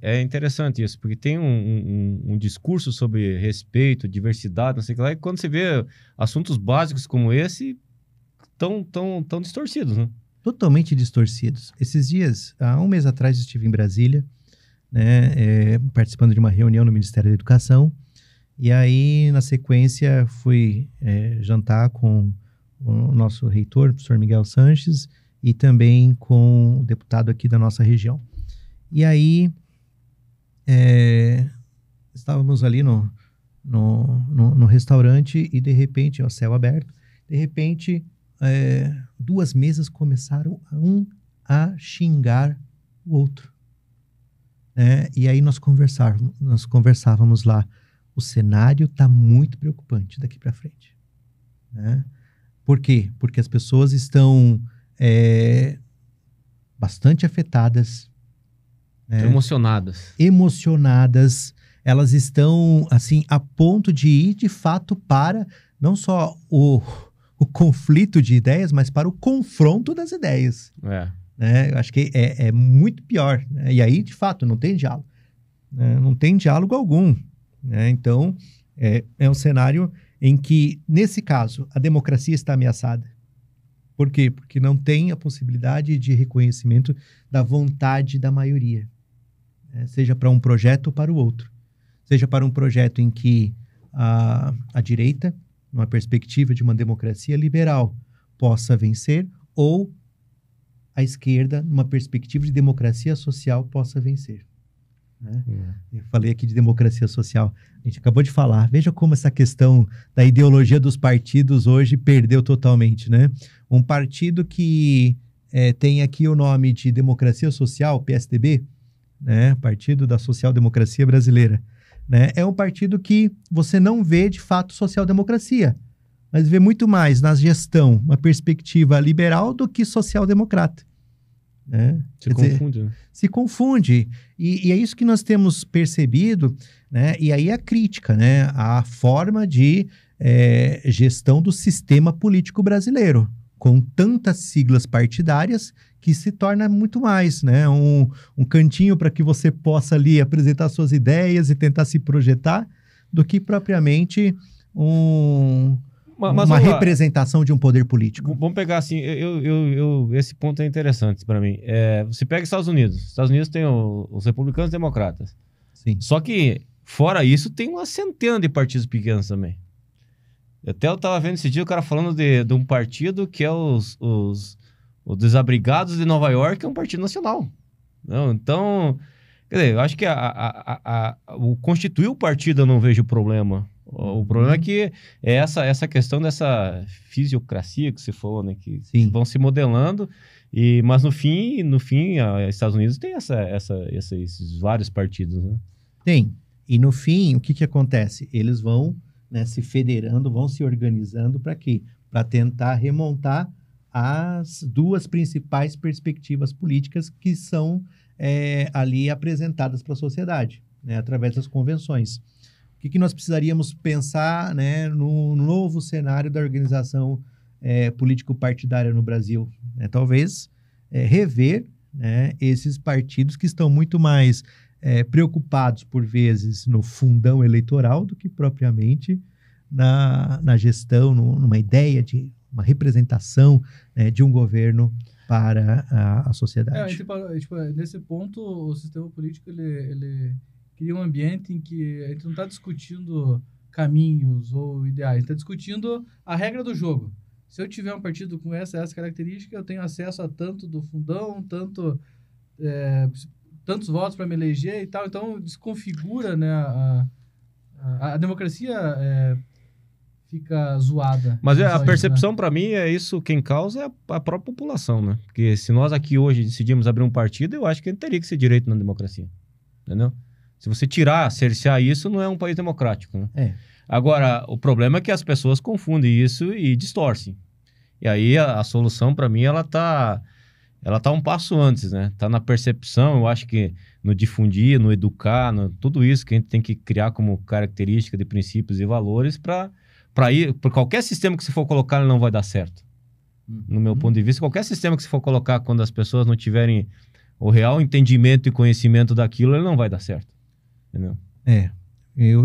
é interessante isso, porque tem um discurso sobre respeito, diversidade, não sei o que lá, e quando você vê assuntos básicos como esse, tão distorcidos, né? Totalmente distorcidos. Esses dias, há um mês atrás, eu estive em Brasília, né, participando de uma reunião no Ministério da Educação, e aí, na sequência, fui jantar com o nosso reitor, o professor Miguel Sanches, e também com o deputado aqui da nossa região. E aí, estávamos ali no restaurante e, de repente, ao céu aberto, de repente, 2 mesas começaram a xingar o outro. E aí nós conversávamos lá. O cenário está muito preocupante daqui para frente. Né? Por quê? Porque as pessoas estão bastante afetadas. Emocionadas. Elas estão, assim, a ponto de ir, de fato, para não só o conflito de ideias, mas para o confronto das ideias. Eu acho que é muito pior. Né? E aí, de fato, não tem diálogo. Não tem diálogo algum. Então, é um cenário em que, nesse caso, a democracia está ameaçada. Por quê? Porque não tem a possibilidade de reconhecimento da vontade da maioria. Seja para um projeto ou para o outro. Seja para um projeto em que a direita, numa perspectiva de uma democracia liberal, possa vencer, ou a esquerda, numa perspectiva de democracia social, possa vencer. Né? Eu falei aqui de democracia social. A gente acabou de falar. Veja como essa questão da ideologia dos partidos hoje perdeu totalmente, né? Um partido que tem aqui o nome de Democracia Social, PSDB, né? Partido da Social Democracia Brasileira, né? É um partido que você não vê de fato social-democracia, mas vê muito mais na gestão uma perspectiva liberal do que social-democrata. Né? Confunde, né? Se confunde. E é isso que nós temos percebido, né? E aí a crítica, né? A forma de gestão do sistema político brasileiro, com tantas siglas partidárias que se torna muito mais, né? Um cantinho para que você possa ali apresentar suas ideias e tentar se projetar, do que propriamente uma representação de um poder político. Vamos pegar assim, esse ponto é interessante para mim. Você pega Estados Unidos tem os republicanos e democratas. Sim. Só que, fora isso, tem uma centena de partidos pequenos também. Até eu estava vendo esse dia o cara falando de um partido que é os Desabrigados de Nova York, que é um partido nacional. Não, então, quer dizer, eu acho que o constituir o partido eu não vejo problema. O problema é que é essa questão dessa fisiocracia que você falou, né? Que vão se modelando, mas no fim, os Estados Unidos tem esses vários partidos, né? Tem. E no fim, o que acontece? Eles vão, né, se federando, vão se organizando para quê? Para tentar remontar as duas principais perspectivas políticas que são ali apresentadas para a sociedade, né, através das convenções. O que nós precisaríamos pensar, né, no novo cenário da organização político-partidária no Brasil? Talvez rever, né, esses partidos que estão muito mais preocupados, por vezes, no fundão eleitoral do que propriamente na gestão, numa ideia de uma representação, né, de um governo para a sociedade. Nesse ponto, o sistema político ele cria um ambiente em que a gente não está discutindo caminhos ou ideais, a gente está discutindo a regra do jogo. Se eu tiver um partido com essa característica, eu tenho acesso a tanto do fundão, tantos votos para me eleger e tal. Então, desconfigura, né, a democracia fica zoada. Mas a percepção, para mim, é isso, quem causa é a própria população, né? Porque se nós aqui hoje decidimos abrir um partido, eu acho que teria que ser direito na democracia, entendeu? Se você cercear isso, não é um país democrático, né? Agora, o problema é que as pessoas confundem isso e distorcem. E aí a solução, para mim, ela tá um passo antes, né? Tá na percepção, eu acho que no difundir, no educar, tudo isso que a gente tem que criar como característica de princípios e valores para ir, por qualquer sistema que você for colocar, ele não vai dar certo. No meu ponto de vista, qualquer sistema que você for colocar quando as pessoas não tiverem o real entendimento e conhecimento daquilo, ele não vai dar certo. Entendeu?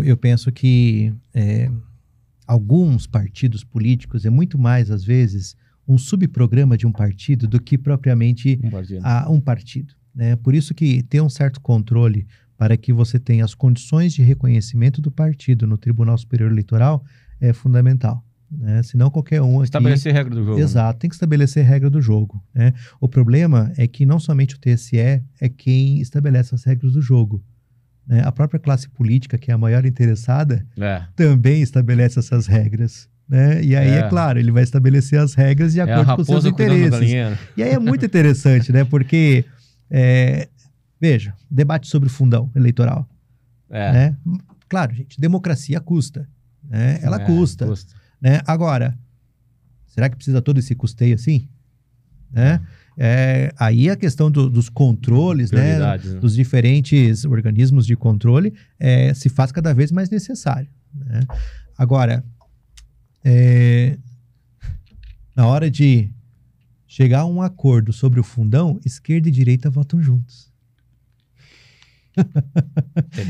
Eu penso que alguns partidos políticos é muito mais, às vezes, um subprograma de um partido do que propriamente um partido. Né? Por isso que ter um certo controle para que você tenha as condições de reconhecimento do partido no Tribunal Superior Eleitoral é fundamental. Né? Senão qualquer um aqui... Estabelecer regra do jogo. Exato, né? Tem que estabelecer regra do jogo. Né? O problema é que não somente o TSE é quem estabelece as regras do jogo. Né? A própria classe política, que é a maior interessada, também estabelece essas regras. Né? E aí, é claro, ele vai estabelecer as regras de acordo com os seus interesses. E aí é muito interessante, né? Porque, veja, debate sobre fundão eleitoral. Né? Claro, gente, democracia custa. Né? Ela custa. Né? Agora, será que precisa todo esse custeio assim? Né? Aí a questão dos controles, né? Dos diferentes organismos de controle se faz cada vez mais necessário. Né? Agora, na hora de chegar a um acordo sobre o fundão, esquerda e direita votam juntos.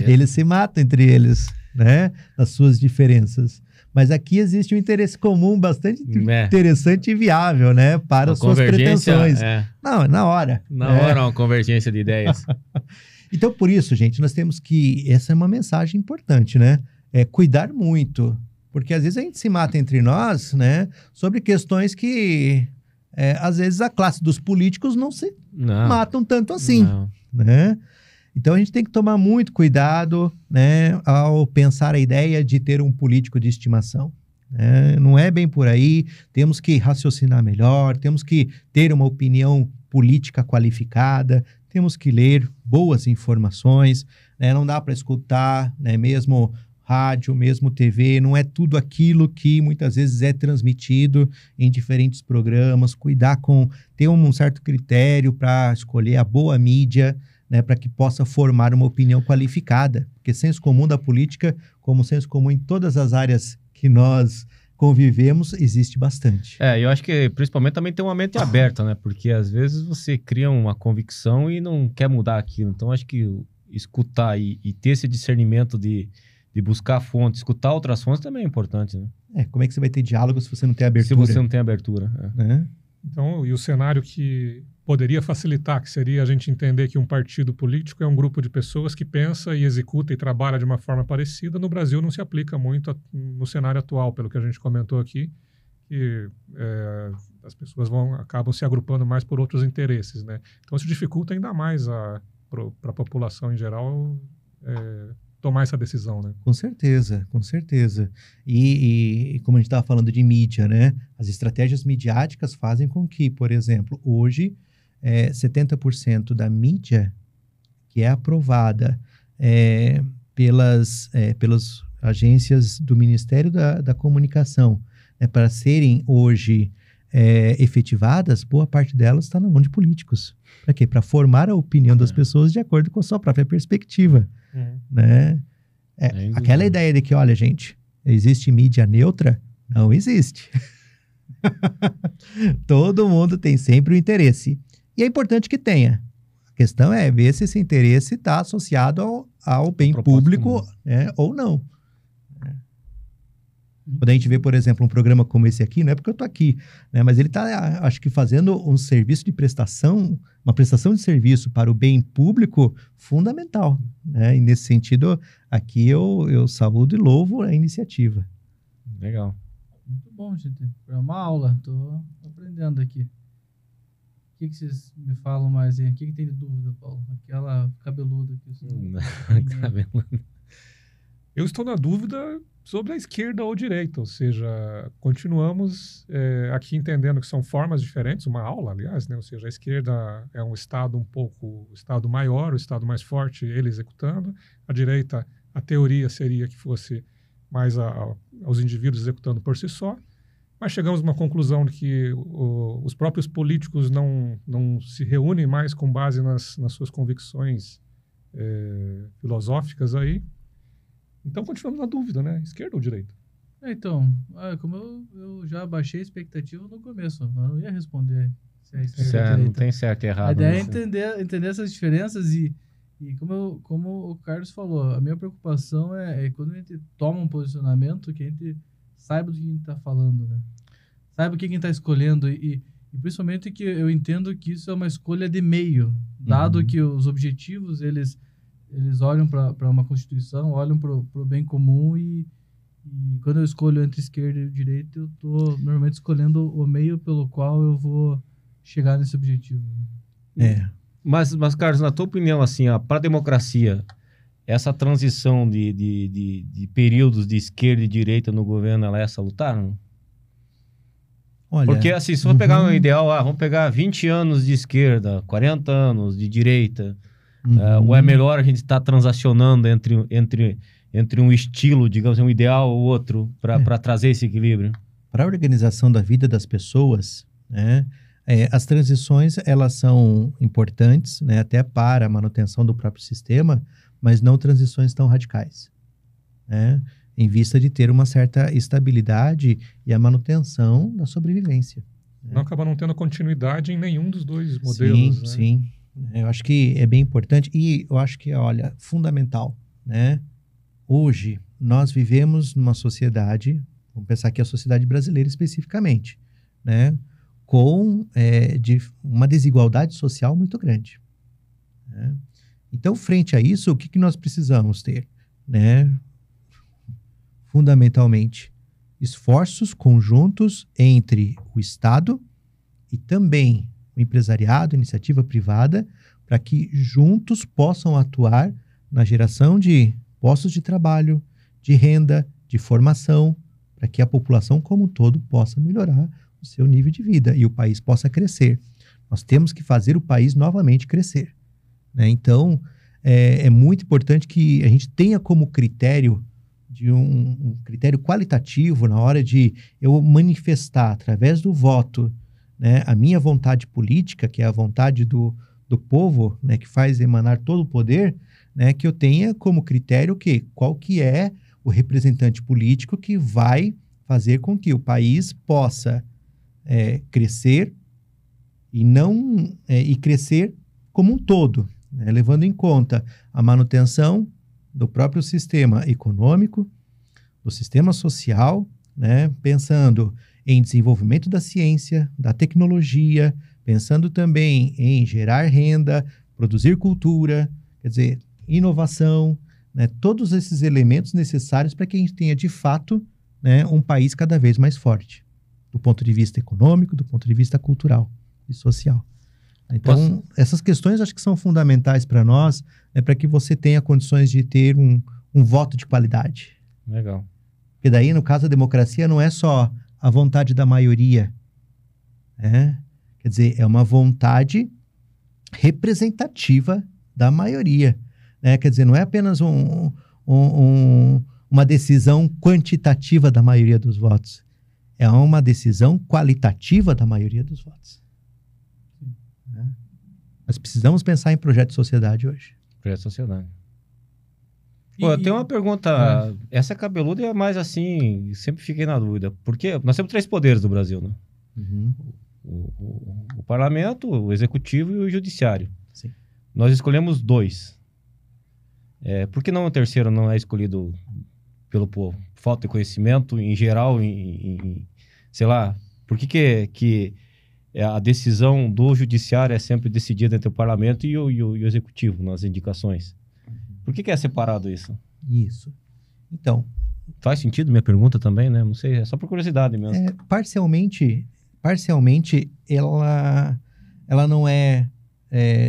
Eles se matam entre eles, né? Nas suas diferenças. Mas aqui existe um interesse comum bastante interessante e viável, né? Para as suas pretensões. Não, na hora. Na hora, uma convergência de ideias. Então, por isso, gente, nós temos que... Essa é uma mensagem importante, né? cuidar muito, porque às vezes a gente se mata entre nós, né, sobre questões que às vezes a classe dos políticos não se matam tanto assim, né? Então a gente tem que tomar muito cuidado, né, ao pensar a ideia de ter um político de estimação. Não é bem por aí, temos que raciocinar melhor, temos que ter uma opinião política qualificada, temos que ler boas informações, né? Não dá para escutar, né, mesmo rádio, mesmo TV, não é tudo aquilo que muitas vezes é transmitido em diferentes programas, ter um certo critério para escolher a boa mídia, né, para que possa formar uma opinião qualificada, porque senso comum da política, como senso comum em todas as áreas que nós convivemos, existe bastante. Eu acho que principalmente também ter uma mente aberta, né? Porque às vezes você cria uma convicção e não quer mudar aquilo. Então acho que escutar e ter esse discernimento de buscar fontes, escutar outras fontes também é importante, né? Como é que você vai ter diálogo se você não tem abertura? Se você não tem abertura. Então, e o cenário que poderia facilitar, que seria a gente entender que um partido político é um grupo de pessoas que pensa e executa e trabalha de uma forma parecida, no Brasil não se aplica muito no cenário atual, pelo que a gente comentou aqui, que as pessoas acabam se agrupando mais por outros interesses, né? Então isso dificulta ainda mais para a população em geral tomar essa decisão, né? Com certeza, com certeza. E como a gente estava falando de mídia, né? As estratégias midiáticas fazem com que, por exemplo, hoje 70% da mídia que é aprovada pelas agências do Ministério da Comunicação, né, para serem hoje efetivadas, boa parte delas está na mão de políticos. Para quê? Para formar a opinião das pessoas de acordo com a sua própria perspectiva. Né? Aquela ideia de que, olha, gente, existe mídia neutra? Não existe. Todo mundo tem sempre o interesse. E é importante que tenha. A questão é ver se esse interesse está associado ao bem público, né, ou não. Quando a gente vê, por exemplo, um programa como esse aqui, não é porque eu estou aqui, né, mas ele está, acho que, fazendo um serviço de prestação, uma prestação de serviço para o bem público fundamental. Né? E nesse sentido, aqui eu saúdo e louvo a iniciativa. Legal. Muito bom, gente. É uma aula, estou aprendendo aqui. O que vocês me falam mais aí? O que tem de dúvida, Paulo? Aquela cabeluda aqui. Cabeluda. Eu estou na dúvida sobre a esquerda ou direita, ou seja, continuamos aqui entendendo que são formas diferentes, uma aula, aliás, né? Ou seja, a esquerda é um Estado o Estado maior, o Estado mais forte, ele executando. A direita, a teoria seria que fosse mais aos indivíduos executando por si só. Mas chegamos a uma conclusão de que os próprios políticos não se reúnem mais com base nas suas convicções filosóficas aí. Então continuamos na dúvida, né? Esquerda ou direita? Então, como eu já baixei a expectativa no começo, eu não ia responder se é esquerda ou direita. Não tem certo e errado. A ideia é entender essas diferenças e como o Carlos falou, a minha preocupação é quando a gente toma um posicionamento que a gente saiba do que a gente está falando, né? Saiba o que a gente está escolhendo e principalmente que eu entendo que isso é uma escolha de meio, dado que os objetivos, eles olham para uma Constituição, olham para o bem comum e quando eu escolho entre esquerda e direita, eu estou normalmente escolhendo o meio pelo qual eu vou chegar nesse objetivo. Mas Carlos, na tua opinião, assim, para a democracia, essa transição de períodos de esquerda e direita no governo, ela é salutar? Não? Olha, porque, assim, se for pegar um ideal, vamos pegar 20 anos de esquerda, 40 anos de direita, ou é melhor a gente estar transacionando entre um estilo, digamos, um ideal ou outro, para trazer esse equilíbrio? Para a organização da vida das pessoas, né, as transições, elas são importantes, né, até para a manutenção do próprio sistema, mas não transições tão radicais, né, em vista de ter uma certa estabilidade e a manutenção da sobrevivência. Né? Não acaba não tendo continuidade em nenhum dos dois modelos. Sim, né? Sim. Eu acho que é bem importante e eu acho que, olha, fundamental, né? Hoje, nós vivemos numa sociedade, vamos pensar aqui a sociedade brasileira especificamente, né? Com uma desigualdade social muito grande. Né? Então, frente a isso, o que nós precisamos ter? Né? fundamentalmente, esforços conjuntos entre o Estado e também o empresariado, a iniciativa privada, para que juntos possam atuar na geração de postos de trabalho, de renda, de formação, para que a população como um todo possa melhorar o seu nível de vida e o país possa crescer. Nós temos que fazer o país novamente crescer, né? Então, é muito importante que a gente tenha como critério de um critério qualitativo na hora de eu manifestar através do voto, né, a minha vontade política, que é a vontade do povo, né, que faz emanar todo o poder, né, que eu tenha como critério qual que é o representante político que vai fazer com que o país possa crescer e crescer como um todo, né, levando em conta a manutenção do próprio sistema econômico, do sistema social, né, pensando em desenvolvimento da ciência, da tecnologia, pensando também em gerar renda, produzir cultura, quer dizer, inovação, né, todos esses elementos necessários para que a gente tenha, de fato, né, um país cada vez mais forte, do ponto de vista econômico, do ponto de vista cultural e social. Então, essas questões acho que são fundamentais para nós, né, para que você tenha condições de ter um voto de qualidade. Legal. Porque daí, no caso da democracia, não é só a vontade da maioria, né? Quer dizer, é uma vontade representativa da maioria, né? Quer dizer, não é apenas uma decisão quantitativa da maioria dos votos, é uma decisão qualitativa da maioria dos votos. Nós precisamos pensar em projeto de sociedade hoje. Projeto de sociedade. Pô, eu tenho uma pergunta. Essa é cabeluda e é mais assim, sempre fiquei na dúvida. Porque nós temos 3 poderes no Brasil, né? Uhum. O parlamento, o executivo e o judiciário. Sim. Nós escolhemos 2. Por que não o terceiro não é escolhido pelo povo? Falta de conhecimento em geral, sei lá. Por que a decisão do judiciário é sempre decidida entre o parlamento e o executivo nas indicações? Por que é separado isso? Isso. Então... Faz sentido minha pergunta também, né? Não sei, é só por curiosidade mesmo. Parcialmente ela não é,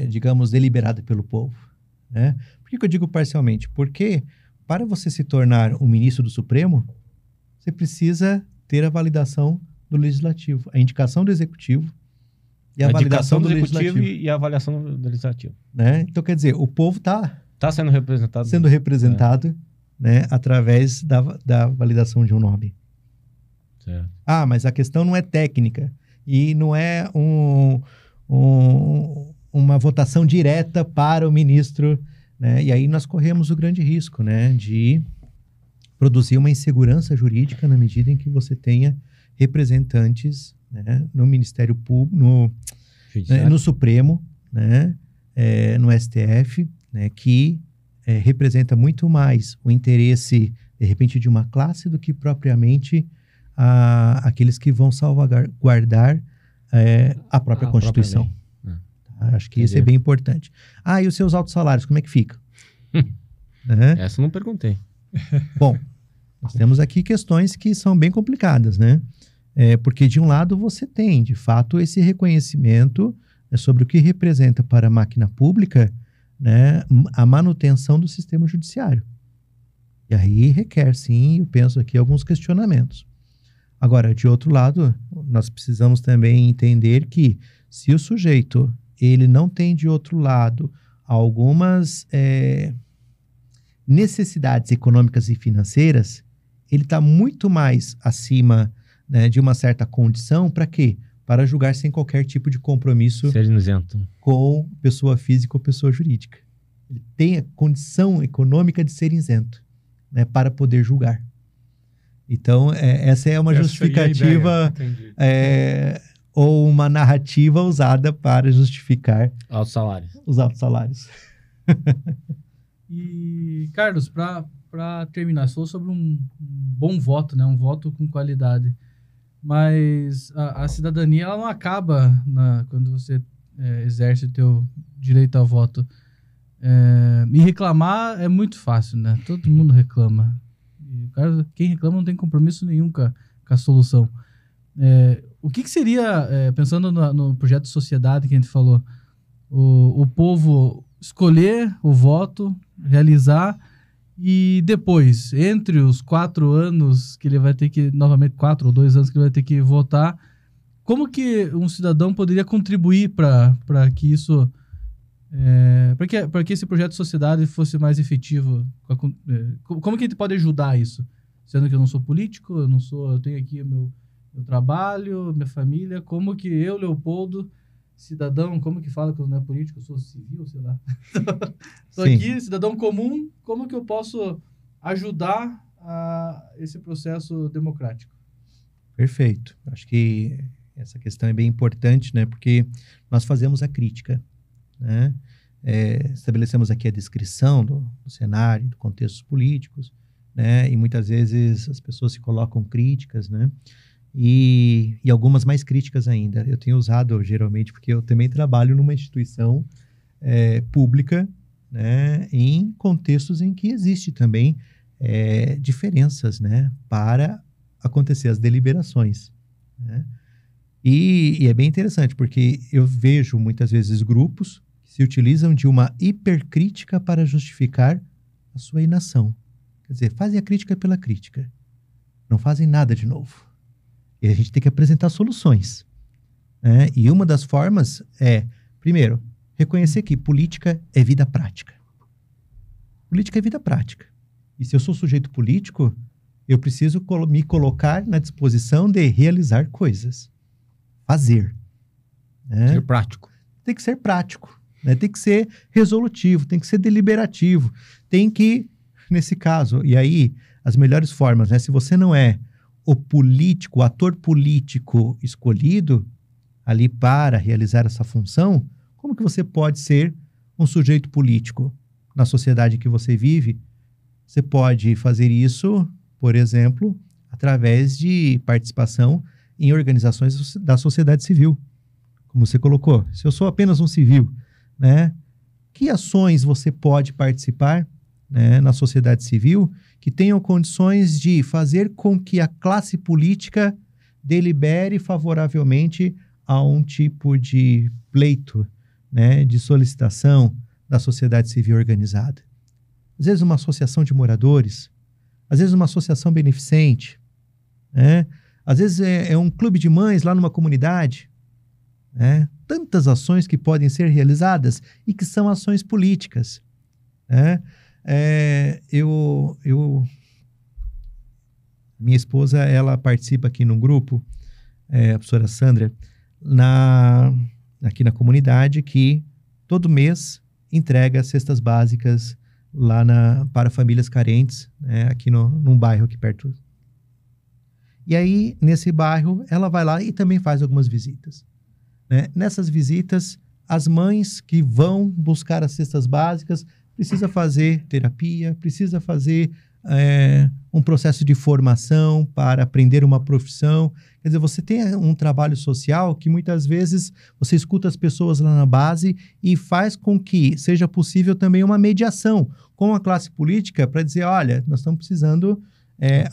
digamos, deliberada pelo povo, né? Por que eu digo parcialmente? Porque para você se tornar um ministro do Supremo, você precisa ter a validação do Legislativo, a indicação do Executivo e a validação do Legislativo. E a avaliação do Legislativo. Né? Então, quer dizer, o povo está sendo representado. Né, através da validação de um nome. Certo. Mas a questão não é técnica e não é uma votação direta para o ministro, né? E aí nós corremos o grande risco, né, de produzir uma insegurança jurídica na medida em que você tenha representantes, né, no Ministério Público, no Supremo, né, no STF, né, que representa muito mais o interesse, de repente, de uma classe do que propriamente aqueles que vão salvaguardar a própria Constituição. Tá? Acho que isso é bem importante. E os seus altos salários, como é que fica? Essa eu não perguntei. Bom, nós temos aqui questões que são bem complicadas, né? Porque, de um lado, você tem, de fato, esse reconhecimento sobre o que representa para a máquina pública, né, a manutenção do sistema judiciário. E aí requer, sim, eu penso aqui, alguns questionamentos. Agora, de outro lado, nós precisamos também entender que se o sujeito ele não tem, de outro lado, algumas necessidades econômicas e financeiras, ele está muito mais acima, né, de uma certa condição. Para quê? Para julgar sem qualquer tipo de compromisso com pessoa física ou pessoa jurídica. Ele tem a condição econômica de ser isento, né, para poder julgar. Então, essa é uma justificativa ou uma narrativa usada para justificar os altos salários. E, Carlos, para terminar, sou sobre um bom voto, né, um voto com qualidade. Mas a cidadania ela não acaba quando você exerce o teu direito ao voto. E reclamar é muito fácil, né? Todo mundo reclama. Quem reclama não tem compromisso nenhum com a solução. O que seria, pensando no projeto de sociedade que a gente falou, o povo escolher o voto, realizar, e depois, entre os 4 anos que ele vai ter que, novamente 4 ou 2 anos que ele vai ter que votar, como que um cidadão poderia contribuir para que isso, para que esse projeto de sociedade fosse mais efetivo? Como que a gente pode ajudar isso? Sendo que eu não sou político, eu tenho aqui meu trabalho, minha família, como que eu, Leopoldo, cidadão, como que fala quando não é político? Eu sou civil, sei lá. Estou aqui, cidadão comum, como que eu posso ajudar a esse processo democrático? Perfeito. Acho que essa questão é bem importante, né? Porque nós fazemos a crítica, né? Estabelecemos aqui a descrição do cenário, do contextos políticos, né? E muitas vezes as pessoas se colocam críticas, né? E algumas mais críticas ainda. Eu tenho usado geralmente, porque eu também trabalho numa instituição pública, né, em contextos em que existe também diferenças, né, para acontecer as deliberações, né? E é bem interessante, porque eu vejo muitas vezes grupos que se utilizam de uma hipercrítica para justificar a sua inação. Quer dizer, fazem a crítica pela crítica, não fazem nada de novo. E a gente tem que apresentar soluções, né? E uma das formas primeiro, reconhecer que política é vida prática. Política é vida prática. E se eu sou sujeito político, eu preciso me colocar na disposição de realizar coisas. Fazer. Né? Ser prático. Tem que ser prático, né? Tem que ser resolutivo, tem que ser deliberativo. Tem que, nesse caso, e aí, as melhores formas, né? Se você não é o político, o ator político escolhido ali para realizar essa função, como que você pode ser um sujeito político na sociedade que você vive? Você pode fazer isso, por exemplo, através de participação em organizações da sociedade civil. Como você colocou, se eu sou apenas um civil, né, que ações você pode participar, né, na sociedade civil que tenham condições de fazer com que a classe política delibere favoravelmente a um tipo de pleito, né, de solicitação da sociedade civil organizada? Às vezes uma associação de moradores, às vezes uma associação beneficente, né? Às vezes é um clube de mães lá numa comunidade, né? Tantas ações que podem ser realizadas e que são ações políticas, né? Minha esposa, ela participa aqui num grupo, a professora Sandra, aqui na comunidade, que todo mês entrega cestas básicas lá para famílias carentes, né, aqui num bairro aqui perto. E aí, nesse bairro, ela vai lá e também faz algumas visitas, né? Nessas visitas, as mães que vão buscar as cestas básicas precisa fazer terapia, precisa fazer um processo de formação para aprender uma profissão. Quer dizer, você tem um trabalho social que muitas vezes você escuta as pessoas lá na base e faz com que seja possível também uma mediação com a classe política para dizer, olha, nós estamos precisando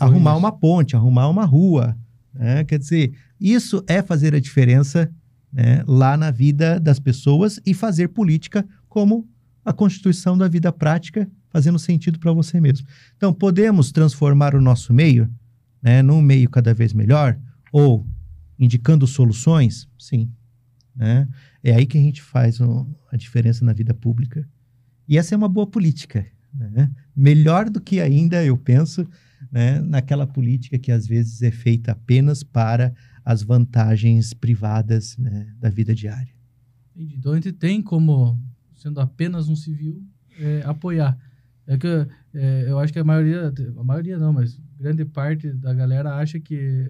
arrumar uma ponte, arrumar uma rua, né? Quer dizer, isso é fazer a diferença, né, lá na vida das pessoas e fazer política como a constituição da vida prática, fazendo sentido para você mesmo. Então, podemos transformar o nosso meio, né, num meio cada vez melhor, ou indicando soluções? Sim. Né? É aí que a gente faz a diferença na vida pública. E essa é uma boa política, né? Melhor do que ainda, eu penso, né, naquela política que às vezes é feita apenas para as vantagens privadas, né, da vida diária. Entendi. Então, a gente tem como, sendo apenas um civil, apoiar. Eu acho que a maioria não, mas grande parte da galera acha que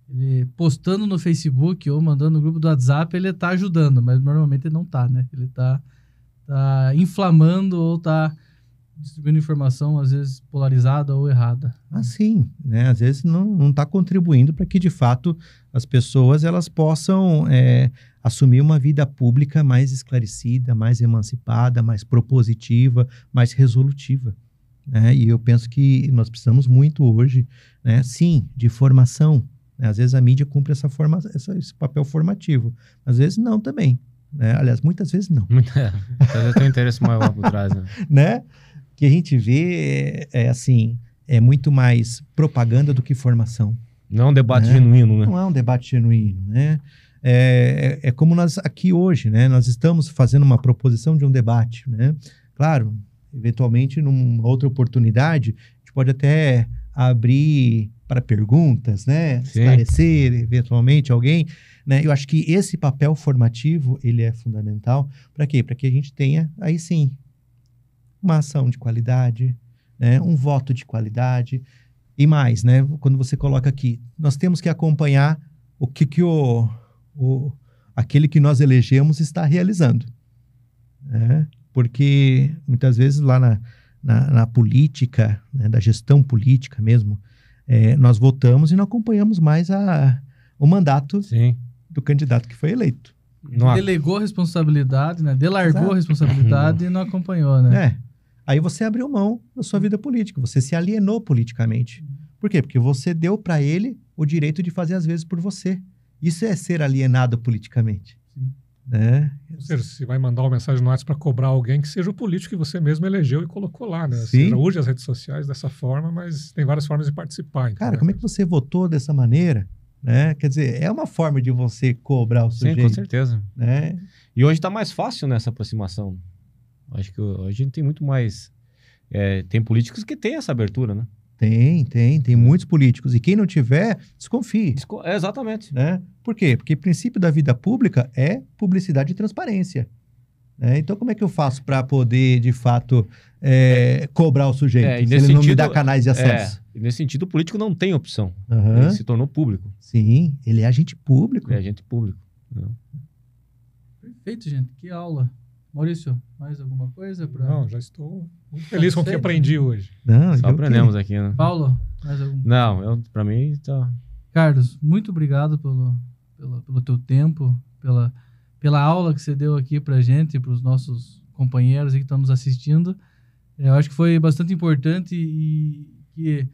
ele postando no Facebook ou mandando no grupo do WhatsApp, ele tá ajudando, mas normalmente ele não tá, né? Ele tá inflamando ou tá distribuindo informação, às vezes polarizada ou errada. Sim, né? Às vezes não está contribuindo para que, de fato, as pessoas elas possam assumir uma vida pública mais esclarecida, mais emancipada, mais propositiva, mais resolutiva. né? E eu penso que nós precisamos muito hoje, né, sim, de formação. Né? Às vezes a mídia cumpre esse papel formativo, às vezes não também. Né? Aliás, muitas vezes não. Às vezes tem um interesse maior por trás, né? Né? Que a gente vê assim, é muito mais propaganda do que formação. Não é um debate genuíno, né? Não é um debate genuíno, né? É como nós aqui hoje, né? Nós estamos fazendo uma proposição de um debate, né? Claro, eventualmente, numa outra oportunidade, a gente pode até abrir para perguntas, né? Sim. Esclarecer, eventualmente, alguém, né? Eu acho que esse papel formativo, ele é fundamental. Para quê? Para que a gente tenha, aí sim, uma ação de qualidade, né? Um voto de qualidade. E mais, né? Quando você coloca aqui, nós temos que acompanhar o que aquele que nós elegemos está realizando. Né? Porque muitas vezes lá na política, né, da gestão política mesmo, nós votamos e não acompanhamos mais o mandato Sim. do candidato que foi eleito. Delegou a responsabilidade, né? Delargou a responsabilidade e não acompanhou, né? Aí você abriu mão da sua vida política, você se alienou politicamente. Por quê? Porque você deu para ele o direito de fazer as vezes por você. Isso é ser alienado politicamente. Sim. Né? Ou seja, se vai mandar uma mensagem no WhatsApp para cobrar alguém, que seja o político que você mesmo elegeu e colocou lá, né? Ou seja, use as redes sociais dessa forma, mas tem várias formas de participar. Então, Cara, como é que você votou dessa maneira? Né? Quer dizer, é uma forma de você cobrar o sujeito. Sim, com certeza. Né? E hoje está mais fácil nessa aproximação. Acho que hoje a gente tem muito mais... tem políticos que têm essa abertura, né? Tem muitos políticos. E quem não tiver, desconfie. Exatamente. Né? Por quê? Porque o princípio da vida pública é publicidade e transparência. Né? Então, como é que eu faço para poder, de fato, cobrar o sujeito? Se ele não me dá canais de acesso. E nesse sentido, o político não tem opção. Uhum. Ele se tornou público. Sim, ele é agente público. Ele é agente público. Perfeito, gente. Que aula. Maurício, mais alguma coisa? Não, já estou muito feliz com o que aprendi hoje. Não, só aprendemos aqui, né? Paulo, mais alguma? Não, para mim tá... Carlos, muito obrigado pelo teu tempo, pela aula que você deu aqui pra gente e para os nossos companheiros aí que estão nos assistindo. Eu acho que foi bastante importante e que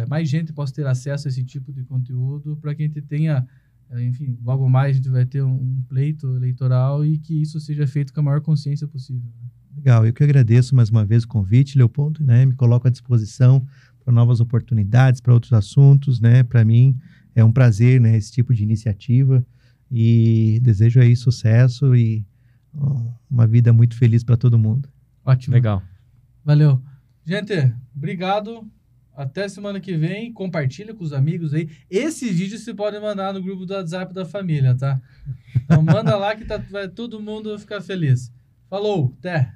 mais gente possa ter acesso a esse tipo de conteúdo para que a gente tenha... Enfim, logo mais a gente vai ter um pleito eleitoral e que isso seja feito com a maior consciência possível. Né? Legal, eu que agradeço mais uma vez o convite, Leopoldo, né? Me coloco à disposição para novas oportunidades, para outros assuntos, né? Para mim é um prazer, né, esse tipo de iniciativa e desejo aí sucesso e uma vida muito feliz para todo mundo. Ótimo. Legal. Valeu. Gente, obrigado. Até semana que vem, compartilha com os amigos aí. Esse vídeo você pode mandar no grupo do WhatsApp da família, tá? Então manda lá que vai todo mundo ficar feliz. Falou, até!